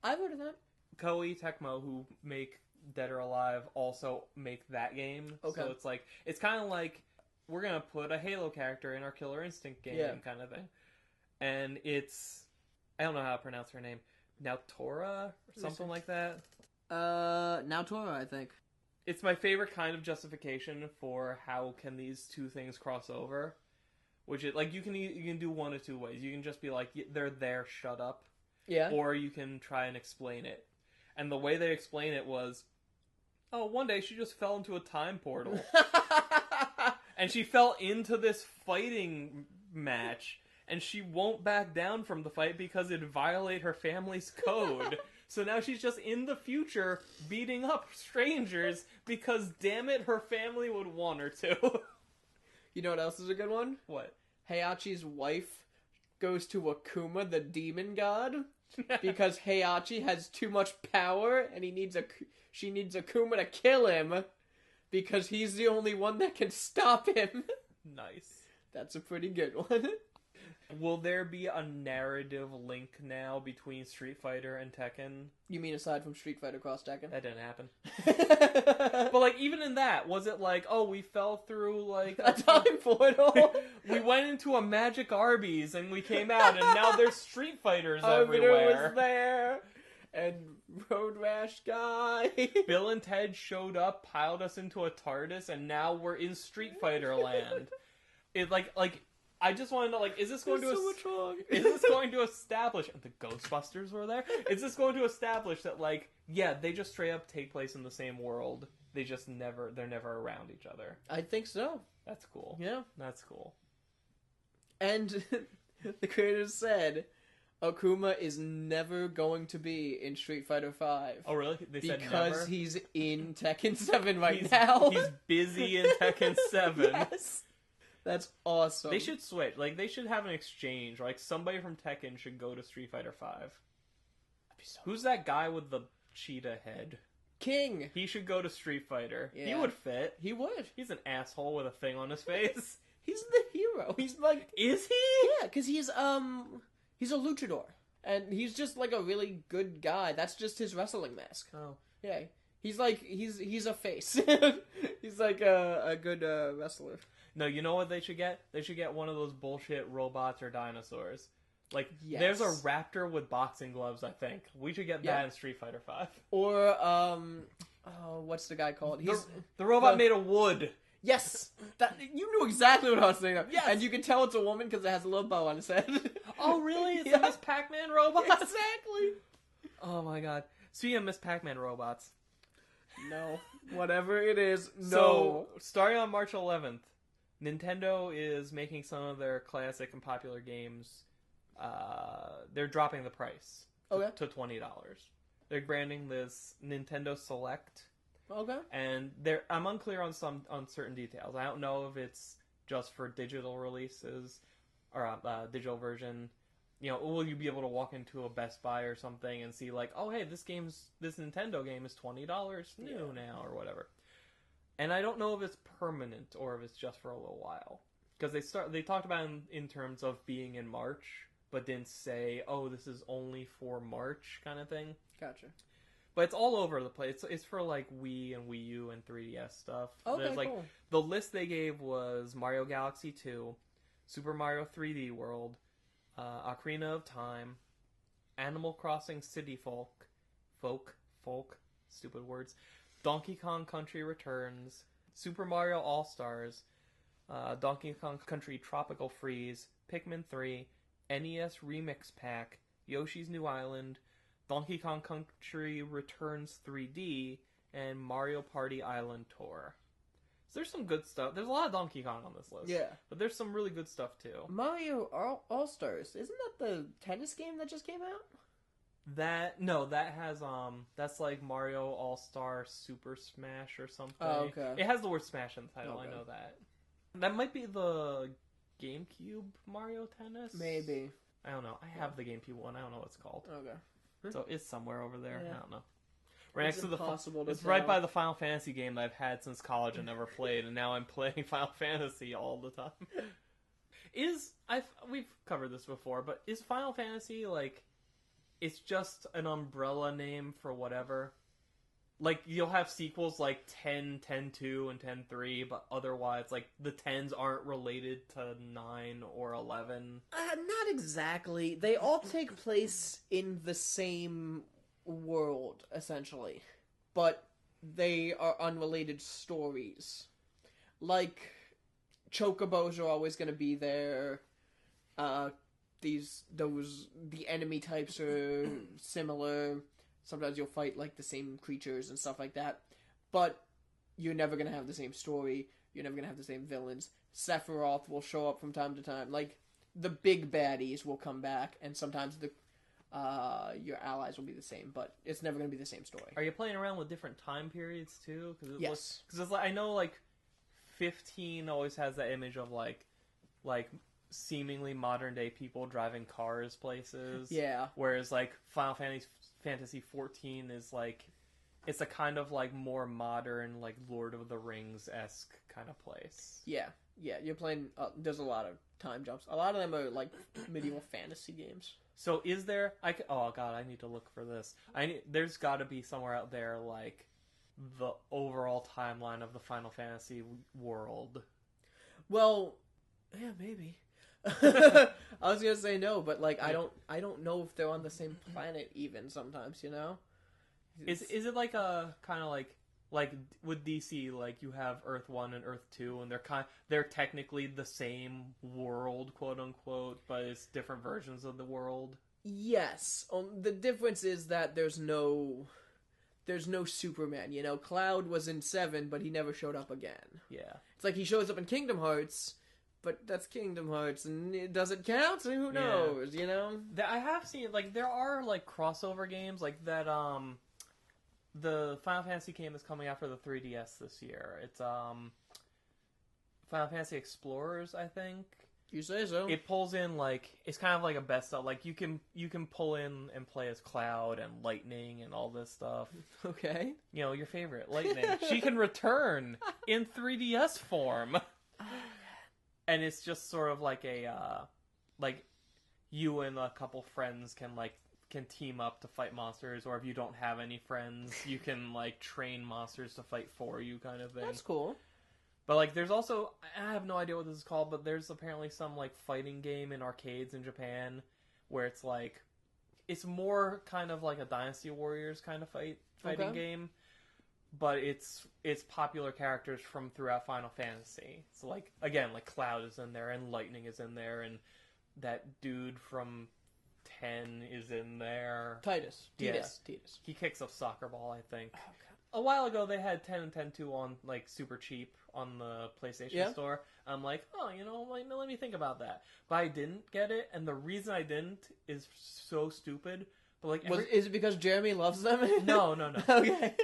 I've heard of that. Koei Tecmo, who make Dead or Alive, also make that game. Okay. So it's kind of like, we're going to put a Halo character in our Killer Instinct game kind of thing. And it's, I don't know how to pronounce her name. Nautora? Or something like that? Nautora, I think. It's my favorite kind of justification for how can these two things cross over. Which is, like, you can do one of 2 ways. You can just be like, they're there, shut up. Yeah. Or you can try and explain it. And the way they explain it was, oh, one day she just fell into a time portal. And she fell into this fighting match. And she won't back down from the fight because it'd violate her family's code. So now she's just in the future beating up strangers because, damn it, her family would want her to. You know what else is a good one? What? Heihachi's wife goes to Akuma, the demon god, because Heihachi has too much power and she needs Akuma to kill him because he's the only one that can stop him. Nice. That's a pretty good one. Will there be a narrative link now between Street Fighter and Tekken? You mean aside from Street Fighter Cross Tekken? That didn't happen. But, like, even in that, was it like, oh, we fell through, like... a time portal? We went into a magic Arby's and we came out and now there's Street Fighters everywhere. was there. And Road Rash guy. Bill and Ted showed up, piled us into a TARDIS, and now we're in Street Fighter land. It, like... I just want to know, like, is this going Is this going to establish... The Ghostbusters were there? Is this going to establish that, like, yeah, they just straight up take place in the same world. They're never around each other. I think so. That's cool. Yeah. That's cool. And the creators said Akuma is never going to be in Street Fighter V. Oh, really? They said never? Because he's in Tekken 7 now. He's busy in Tekken 7. Yes. That's awesome. They should switch. Like, they should have an exchange. Like, somebody from Tekken should go to Street Fighter V. Who's that guy with the cheetah head? King. He should go to Street Fighter. Yeah. He would fit. He would. He's an asshole with a thing on his face. He's the hero. He's like... Is he? Yeah, because he's a luchador. And he's just, like, a really good guy. That's just his wrestling mask. Oh. Yeah. He's like... He's a face. He's like a good wrestler. No, you know what they should get? They should get one of those bullshit robots or dinosaurs. Like, yes. There's a raptor with boxing gloves, I think. We should get that in Street Fighter V. Or, what's the guy called? The robot made of wood. Yes! You knew exactly what I was thinking of. Yes! And you can tell it's a woman because it has a little bow on its head. Oh, really? It's a Miss Pac-Man robot? Exactly! Oh my god. Speaking of Miss Pac-Man robots. No. Whatever it is, no. So, starting on March 11th, Nintendo is making some of their classic and popular games. They're dropping the price to $20. They're branding this Nintendo Select. Okay. And I'm unclear on some uncertain details. I don't know if it's just for digital releases or digital version. You know, will you be able to walk into a Best Buy or something and see like, oh hey, this Nintendo game is $20 new now or whatever. And I don't know if it's permanent or if it's just for a little while, because they talked about it in terms of being in March, but didn't say, oh, this is only for March kind of thing. Gotcha. But it's all over the place. It's for like Wii and Wii U and 3DS stuff. Okay, There's, like, cool. The list they gave was Mario Galaxy 2, Super Mario 3D World, Ocarina of Time, Animal Crossing City Folk, stupid words, Donkey Kong Country Returns, Super Mario All-Stars, Donkey Kong Country Tropical Freeze, Pikmin 3, NES Remix Pack, Yoshi's New Island, Donkey Kong Country Returns 3D, and Mario Party Island Tour. So there's some good stuff. There's a lot of Donkey Kong on this list. Yeah. But there's some really good stuff too. Mario All-Stars. Isn't that the tennis game that just came out? That has that's like Mario All-Star Super Smash or something. Oh, okay. It has the word Smash in the title, Okay. I know that. That might be the GameCube Mario Tennis? Maybe. I don't know. I have the GameCube one. I don't know what it's called. Okay. So it's somewhere over there. Yeah. I don't know. Right next to It's right by the Final Fantasy game that I've had since college and never played, and now I'm playing Final Fantasy all the time. We've covered this before, but is Final Fantasy like it's just an umbrella name for whatever? Like you'll have sequels like 10, 10-2, and 10-3, but otherwise like the 10s aren't related to 9 or 11. Not exactly. They all take place in the same world, essentially. But they are unrelated stories. Like, chocobos are always going to be there. The enemy types are similar. Sometimes you'll fight, like, the same creatures and stuff like that. But you're never going to have the same story. You're never going to have the same villains. Sephiroth will show up from time to time. Like, the big baddies will come back, and sometimes your allies will be the same, but it's never going to be the same story. Are you playing around with different time periods, too? Yes. Because I know, like, 15 always has that image of, like seemingly modern-day people driving cars places. Yeah. Whereas, like, Final Fantasy 14 is, like, it's a kind of, like, more modern, like, Lord of the Rings-esque kind of place. Yeah. You're playing, there's a lot of time jumps. A lot of them are, like, medieval fantasy games. So is there, oh god, I need to look for this. There's gotta be somewhere out there, like, the overall timeline of the Final Fantasy world. Well, yeah, maybe. I was gonna say no, but like I don't know if they're on the same planet even sometimes, you know? Is it like a kind of like with DC, like you have Earth 1 and Earth 2 and they're technically the same world, quote unquote, but it's different versions of the world? Yes. The difference is that there's no Superman, you know? Cloud was in 7, but he never showed up again. Yeah. It's like he shows up in Kingdom Hearts, but that's Kingdom Hearts, and it doesn't count, so who knows, you know? I have seen, like, there are, like, crossover games, like that, the Final Fantasy game is coming out for the 3DS this year. It's, Final Fantasy Explorers, I think. You say so. It pulls in, like, it's kind of like a best of, like, you can pull in and play as Cloud and Lightning and all this stuff. Okay. You know, your favorite, Lightning. She can return in 3DS form. And it's just sort of like like, you and a couple friends can team up to fight monsters, or if you don't have any friends, you can, like, train monsters to fight for you kind of thing. That's cool. But, like, there's also, I have no idea what this is called, but there's apparently some, like, fighting game in arcades in Japan where it's, like, it's more kind of like a Dynasty Warriors kind of fighting game, but it's popular characters from throughout Final Fantasy. So, like, again, like, Cloud is in there, and Lightning is in there, and that dude from 10 is in there. Titus. Yeah. He kicks a soccer ball, I think. A while ago, they had 10 and 10-2 on, like, super cheap on the PlayStation Yeah. Store. I'm like, oh, let me think about that. But I didn't get it, and the reason I didn't is so stupid. But like, Is it because Jeremy loves them? No. Okay.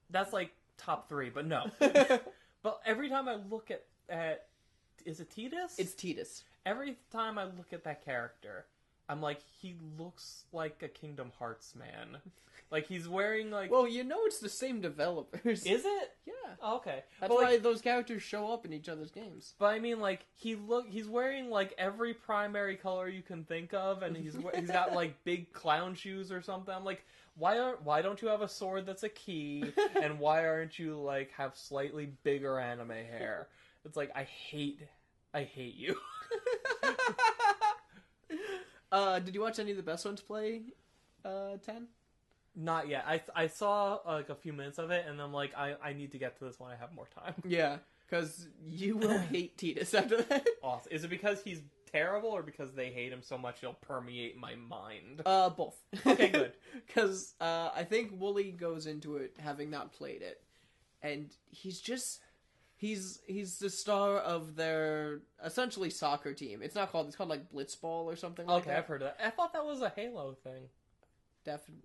That's like top 3, but no. But every time I look at is it Tidus? It's Tidus. Every time I look at that character, I'm like, he looks like a Kingdom Hearts man. Like, he's wearing, like... Well, it's the same developers. Is it? Yeah. Oh, okay. That's why those characters show up in each other's games. But I mean, like, he's wearing, like, every primary color you can think of, and he's got, like, big clown shoes or something. I'm like, why don't you have a sword that's a key, and why aren't you, like, have slightly bigger anime hair? It's like, I hate you. Did you watch any of the best ones play 10? Not yet. I saw like a few minutes of it, and I'm like, I need to get to this when I have more time. Yeah, because you will hate Tidus after that. Awesome. Is it because he's terrible, or because they hate him so much he'll permeate my mind? Both. Okay, good. Because I think Wooly goes into it having not played it, and he's the star of their essentially soccer team. It's called like Blitzball or something like that. Okay, I've heard of that. I thought that was a Halo thing.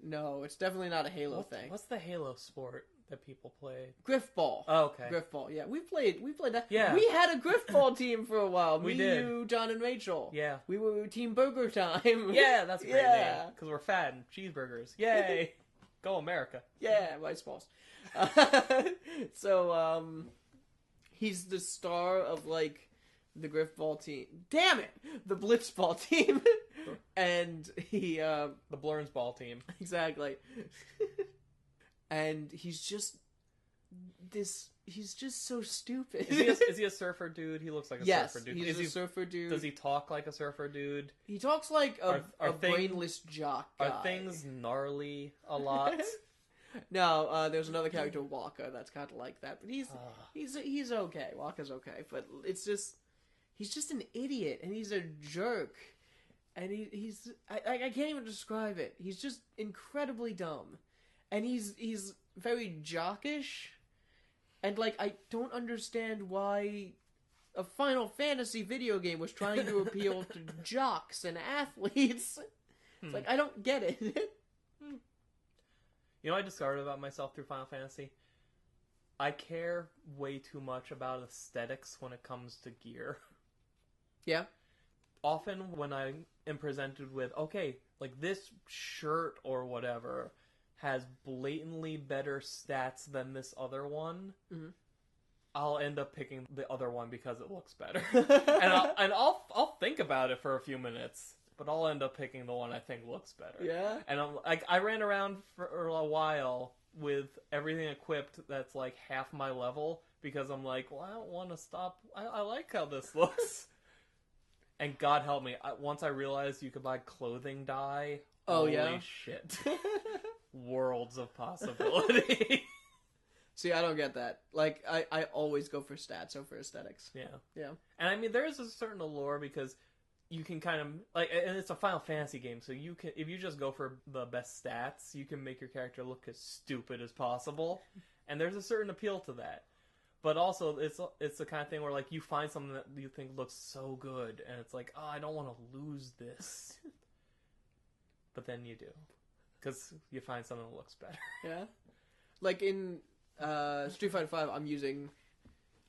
No, it's definitely not a Halo thing. What's the Halo sport that people play? Griffball. Oh, okay. Griffball. Yeah, we played that. Yeah. We had a Griffball team for a while. We Me, did. you, John, and Rachel. Yeah. We were Team Burger Time. Yeah, that's a great Yeah. name. Because we're fat and cheeseburgers. Yay! Go America. Yeah, rice balls. So, he's the star of, like, the Griffball team. Damn it! The Blitzball team. And he, The Blurns ball team. Exactly. And he's just so stupid. Is he a surfer dude? He looks like a surfer dude. He's a surfer dude. Does he talk like a surfer dude? He talks like a things- brainless jock guy. Are things gnarly a lot? No, there's another character, Waka, that's kind of like that. But he's okay. Waka's okay. But he's just an idiot, and he's a jerk. And I can't even describe it. He's just incredibly dumb. And he's very jockish. And, like, I don't understand why a Final Fantasy video game was trying to appeal to jocks and athletes. It's like, I don't get it. You know what I discovered about myself through Final Fantasy? I care way too much about aesthetics when it comes to gear. Yeah? Often when I am presented with, okay, like this shirt or whatever has blatantly better stats than this other one, I'll end up picking the other one because it looks better. and I'll think about it for a few minutes, but I'll end up picking the one I think looks better. Yeah? And I ran around for a while with everything equipped that's like half my level because I'm like, well, I don't want to stop. I like how this looks. And God help me, once I realized you could buy clothing dye, holy shit. Worlds of possibility. See, I don't get that. Like, I always go for stats over aesthetics. Yeah. Yeah. And I mean, there is a certain allure because you can kind of, like, and it's a Final Fantasy game, so you can, if you just go for the best stats, you can make your character look as stupid as possible. And there's a certain appeal to that. But also, it's the kind of thing where, like, you find something that you think looks so good, and it's like, oh, I don't want to lose this. But then you do. Because you find something that looks better. Yeah? Like, in Street Fighter V,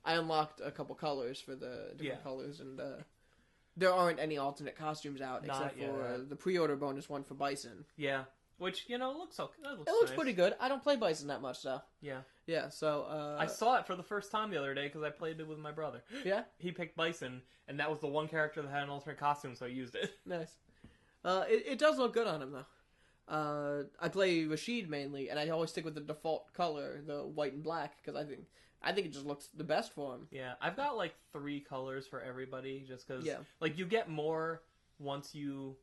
I unlocked a couple colors for the different colors, and there aren't any alternate costumes out, except for the pre-order bonus one for Bison. Yeah. Which, looks okay. It looks pretty good. I don't play Bison that much, though. Yeah. Yeah, so... I saw it for the first time the other day because I played it with my brother. Yeah? He picked Bison, and that was the one character that had an alternate costume, so I used it. Nice. It does look good on him, though. I play Rashid mainly, and I always stick with the default color, the white and black, because I think it just looks the best for him. Yeah, I've got, like, 3 colors for everybody, just because, like, you get more once you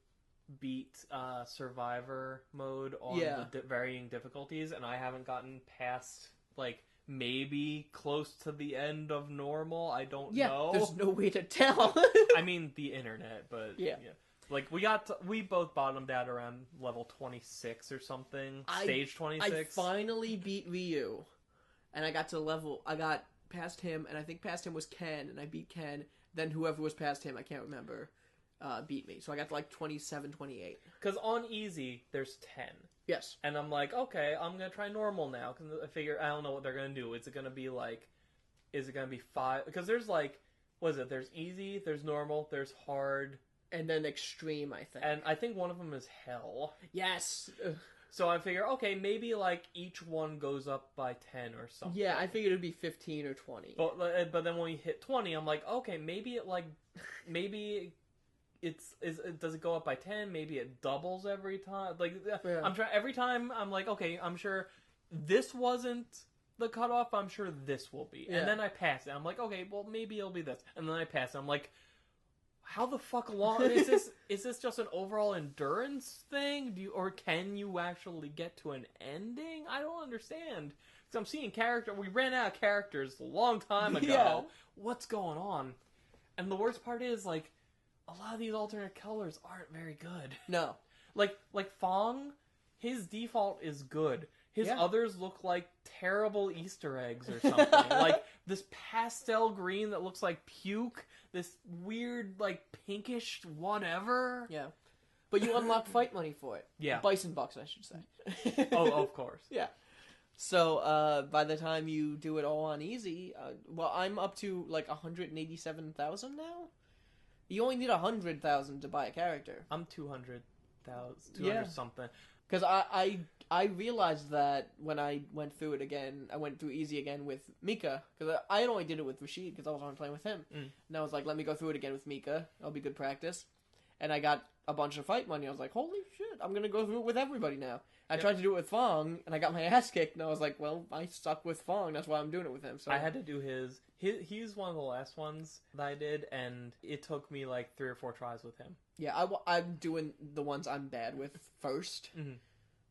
beat Survivor mode on the varying difficulties, and I haven't gotten past, like, maybe close to the end of normal. I don't know. There's no way to tell. I mean, the internet, but yeah. Like, we both bottomed out around level 26 or something. Stage 26. I finally beat Ryu. And I got past him, and I think past him was Ken, and I beat Ken. Then whoever was past him, I can't remember, beat me. So I got to like 27, 28. Because on easy, there's 10. Yes. And I'm like, okay, I'm going to try normal now. Because I figure, I don't know what they're going to do. Is it going to be like, is it going to be 5? Because there's like, what is it? There's easy, there's normal, there's hard. And then extreme, I think. And I think one of them is hell. Yes. So I figure, okay, maybe like each one goes up by 10 or something. Yeah, I figured it would be 15 or 20. But then when you hit 20, I'm like, okay, maybe it like, maybe does it go up by 10? Maybe it doubles every time. Like, yeah. I'm trying every time. I'm like, okay, I'm sure this wasn't the cutoff. I'm sure this will be. Yeah. And then I pass it. I'm like, okay, well maybe it'll be this. And then I pass it. I'm like, how the fuck long is this? Is this just an overall endurance thing? Or can you actually get to an ending? I don't understand. Because I'm seeing we ran out of characters a long time ago. Yeah. What's going on? And the worst part is, like, a lot of these alternate colors aren't very good. No. Like Fong, his default is good. His others look like terrible Easter eggs or something. Like this pastel green that looks like puke. This weird, like, pinkish whatever. Yeah. But you unlock fight money for it. Yeah. Bison bucks, I should say. Oh, of course. Yeah. So, by the time you do it all on easy, well, I'm up to, like, 187,000 now? You only need 100,000 to buy a character. I'm 200,000, 200 something. Because I realized that when I went through it again, I went through easy again with Mika. Because I only did it with Rashid because I was only playing with him. And I was like, let me go through it again with Mika. That'll be good practice. And I got a bunch of fight money. I was like, holy shit, I'm going to go through it with everybody now. I tried to do it with Fong, and I got my ass kicked. And I was like, well, I suck with Fong. That's why I'm doing it with him. So I had to do his. He's one of the last ones that I did, and it took me like 3 or 4 tries with him. Yeah, I'm doing the ones I'm bad with first.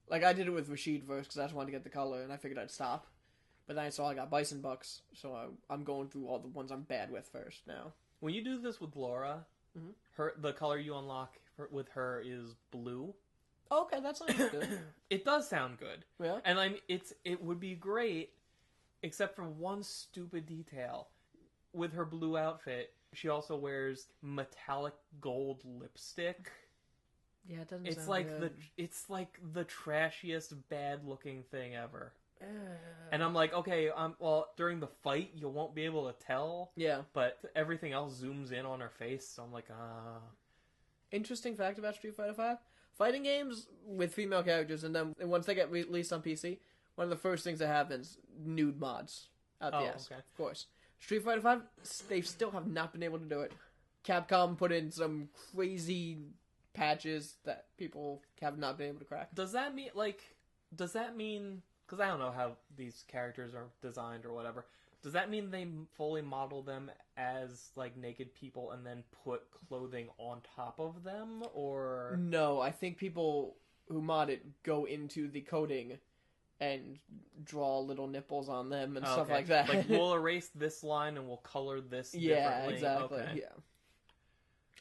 Like, I did it with Rashid first because I just wanted to get the color, and I figured I'd stop. But then I saw I got Bison Bucks, so I'm going through all the ones I'm bad with first now. When you do this with Laura, the color you unlock with her is blue. Okay, that sounds good. It does sound good. Yeah. And it would be great, except for one stupid detail. With her blue outfit, she also wears metallic gold lipstick. Yeah, it doesn't it's sound like good. it's like the trashiest bad looking thing ever. And I'm like, okay, well, during the fight you won't be able to tell. Yeah. But everything else zooms in on her face, so I'm like, Interesting fact about Street Fighter V. Fighting games with female characters, and then once they get released on PC, one of the first things that happens, nude mods out the ass. Okay. Of course. Street Fighter V, they still have not been able to do it. Capcom put in some crazy patches that people have not been able to crack. Does that mean, because I don't know how these characters are designed or whatever, does that mean they fully model them as, like, naked people and then put clothing on top of them, or? No, I think people who mod it go into the coding and draw little nipples on them and stuff like that. Like, we'll erase this line and we'll color this differently. Yeah, exactly. Okay. Yeah.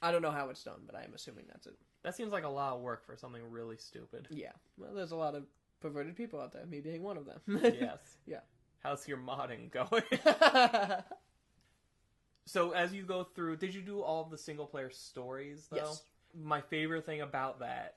I don't know how it's done, but I'm assuming that's it. That seems like a lot of work for something really stupid. Yeah. Well, there's a lot of perverted people out there, me being one of them. Yes. Yeah. How's your modding going? So as you go through, did you do all of the single player stories, though? Yes. My favorite thing about that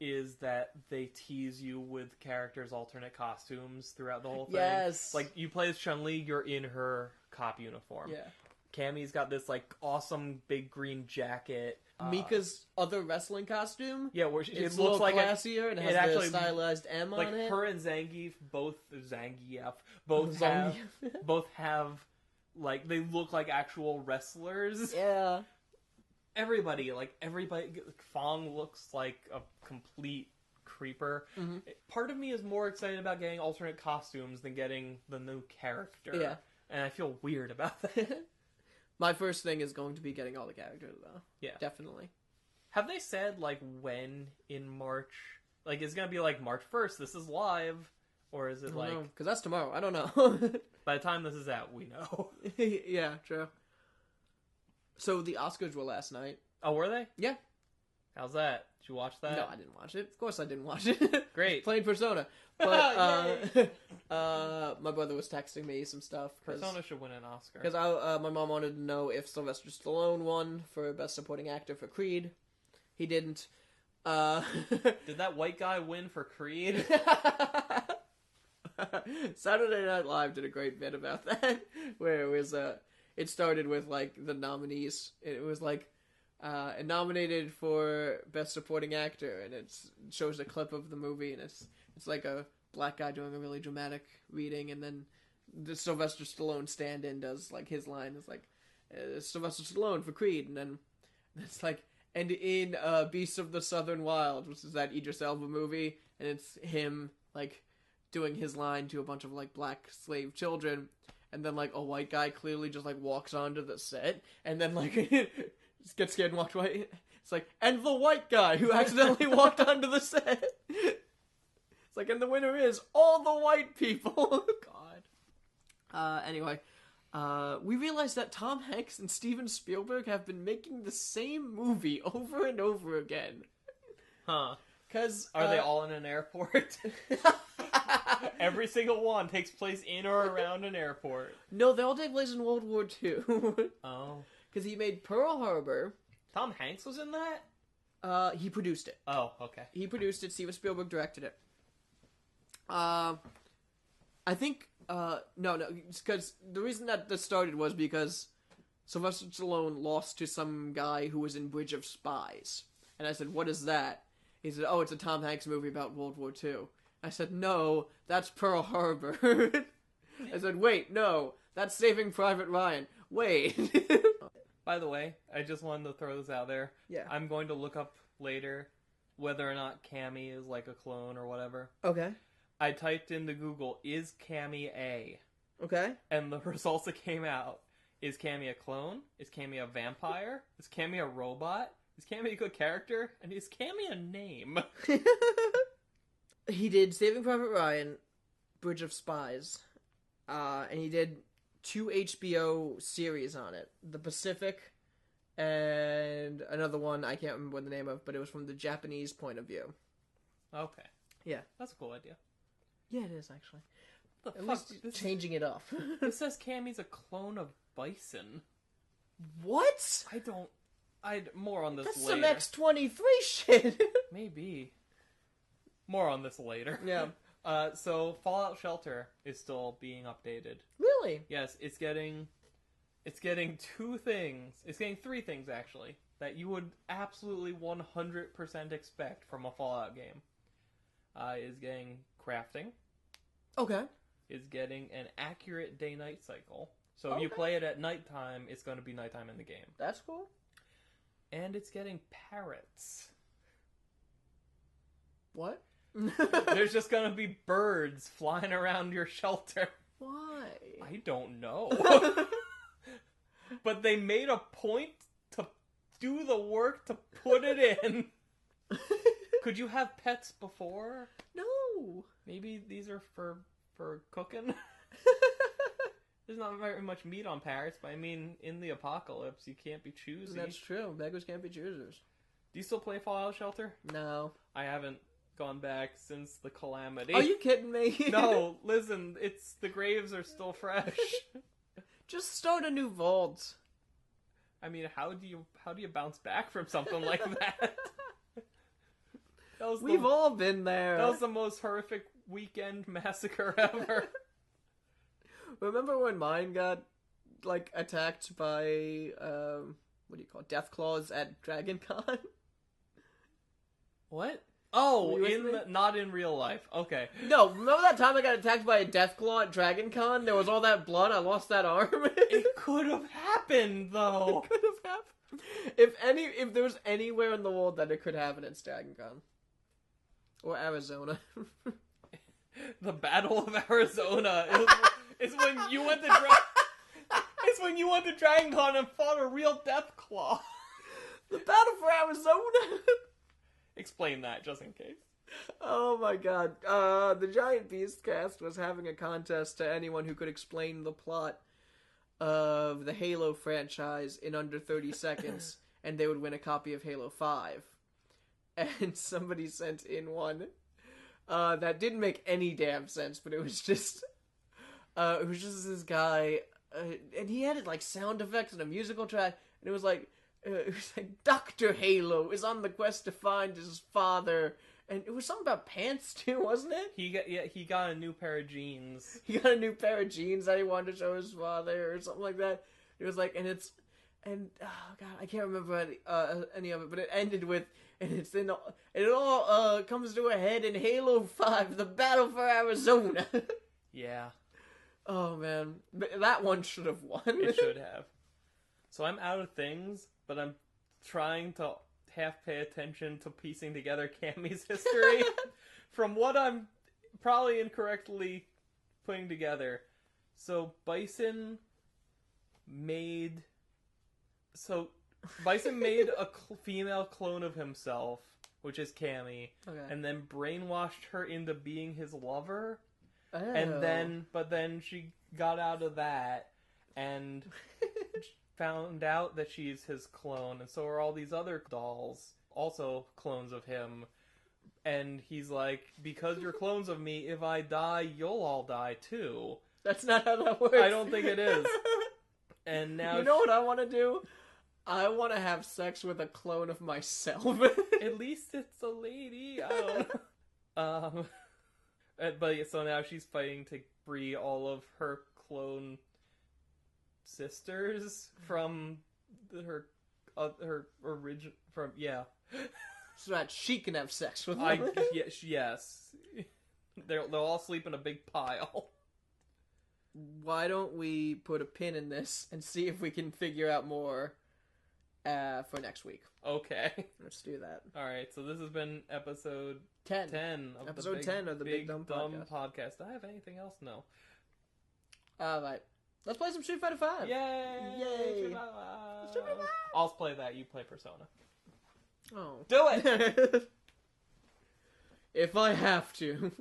is that they tease you with characters' alternate costumes throughout the whole thing. Yes. Like, you play as Chun-Li, you're in her cop uniform. Yeah. Cammy's got this, like, awesome big green jacket. Mika's other wrestling costume. Yeah, where it looks like classier and it has actually, the stylized M like on it. Like, her and Zangief both have, like, they look like actual wrestlers. Yeah. Everybody, Fong looks like a complete creeper. Mm-hmm. Part of me is more excited about getting alternate costumes than getting the new character. Yeah. And I feel weird about that. My first thing is going to be getting all the characters, though. Yeah. Definitely. Have they said, like, when in March? Like, is it going to be, like, March 1st, this is live? Or is it, like... Because that's tomorrow. I don't know. By the time this is out, we know. Yeah, true. So, the Oscars were last night. Oh, were they? Yeah. How's that? Did you watch that? No, I didn't watch it. Of course I didn't watch it. Great. Playing Persona. But my brother was texting me some stuff. Persona should win an Oscar. Because my mom wanted to know if Sylvester Stallone won for Best Supporting Actor for Creed. He didn't. Did that white guy win for Creed? Saturday Night Live did a great bit about that, where it was it started with like the nominees. It was like nominated for Best Supporting Actor, and it shows a clip of the movie, and it's like a black guy doing a really dramatic reading, and then the Sylvester Stallone stand-in does like his line is like Sylvester Stallone for Creed, and then it's like, and in Beasts of the Southern Wild, which is that Idris Elba movie, and it's him like doing his line to a bunch of like black slave children, and then like a white guy clearly just like walks onto the set, and then like gets scared and walks away. It's like, and the white guy who accidentally walked onto the set. It's like, and the winner is all the white people. God. Anyway, we realized that Tom Hanks and Steven Spielberg have been making the same movie over and over again. Huh. Cause are they all in an airport? Every single one takes place in or around an airport. No, they all take place in World War II. Oh. Because he made Pearl Harbor. Tom Hanks was in that? He produced it. Oh, okay. He produced it. Steven Spielberg directed it. I think, no, because the reason that this started was because Sylvester Stallone lost to some guy who was in Bridge of Spies. And I said, what is that? He said, oh, it's a Tom Hanks movie about World War II. I said, no, that's Pearl Harbor. I said, wait, no, that's Saving Private Ryan. Wait. By the way, I just wanted to throw this out there. Yeah. I'm going to look up later whether or not Cammy is like a clone or whatever. Okay. I typed into Google, is Cammy a? Okay. And the results that came out, is Cammy a clone? Is Cammy a vampire? Is Cammy a robot? Is Cammy a good character? And is Cammy a name? He did Saving Private Ryan, Bridge of Spies, and he did 2 HBO series on it. The Pacific, and another one I can't remember the name of, but it was from the Japanese point of view. Okay. Yeah. That's a cool idea. Yeah, it is, actually. The At fuck? least changing it up. This says Cammy's a clone of Bison. What? More on this That's later. some X-23 shit. Maybe. More on this later. Yeah. So Fallout Shelter is still being updated. Really? Yes, it's getting 2 things. It's getting 3 things actually that you would absolutely 100% expect from a Fallout game. Is getting crafting. Okay. Is getting an accurate day-night cycle. So if you play it at nighttime, it's going to be nighttime in the game. That's cool. And it's getting parrots. What? There's just going to be birds flying around your shelter. Why? I don't know. But they made a point to do the work to put it in. Could you have pets before? No. Maybe these are for cooking? There's not very much meat on parrots, but I mean, in the apocalypse, you can't be choosy. That's true. Beggars can't be choosers. Do you still play Fallout Shelter? No. I haven't gone back since the calamity. Are you kidding me? No, listen, the graves are still fresh. Just start a new vault. I mean, how do you bounce back from something like that? We've all been there. That was the most horrific weekend massacre ever. Remember when mine got, like, attacked by, what do you call it, Death Claws at Dragon Con? What? Oh, not in real life. Okay. No, remember that time I got attacked by a Death Claw at Dragon Con? There was all that blood, I lost that arm. It could have happened, though. It could have happened. If there was anywhere in the world that it could happen, it's Dragon Con. Or Arizona. The Battle of Arizona is when you went to it's when you went to Dragon Con and fought a real Death Claw. The Battle for Arizona. Explain that, just in case. Oh my god. The Giant Beast cast was having a contest to anyone who could explain the plot of the Halo franchise in under 30 seconds, and they would win a copy of Halo 5. and somebody sent in one that didn't make any damn sense, but it was just this guy, and he had like sound effects and a musical track, and it was like Dr. Halo is on the quest to find his father. And it was something about pants too, wasn't it? He got a new pair of jeans. He got a new pair of jeans that he wanted to show his father or something like that. It was like, and oh god, I can't remember any of it, but it ended with, and it all comes to a head in Halo 5, the battle for Arizona. Yeah. Oh man, that one should have won. It should have. So I'm out of things, but I'm trying to half pay attention to piecing together Cammy's history from what I'm probably incorrectly putting together. So Bison made a female clone of himself, which is Cammy, and then brainwashed her into being his lover. Oh. And then she got out of that and found out that she's his clone, and so are all these other dolls, also clones of him. And he's like, because you're clones of me, if I die, you'll all die too. That's not how that works. I don't think it is. And now, you know what I want to do? I want to have sex with a clone of myself. At least it's a lady. I don't know. But yeah, so now she's fighting to free all of her clone sisters from her origin so that she can have sex with them. Yes. They'll all sleep in a big pile. Why don't we put a pin in this and see if we can figure out more for next week? Okay. Let's do that. Alright, so this has been episode 10 of episode 10 of the Big Dumb Podcast. Do I have anything else? No. Alright. Let's play some Street Fighter 5. Yay! I'll play that. You play Persona. Oh. Do it! If I have to.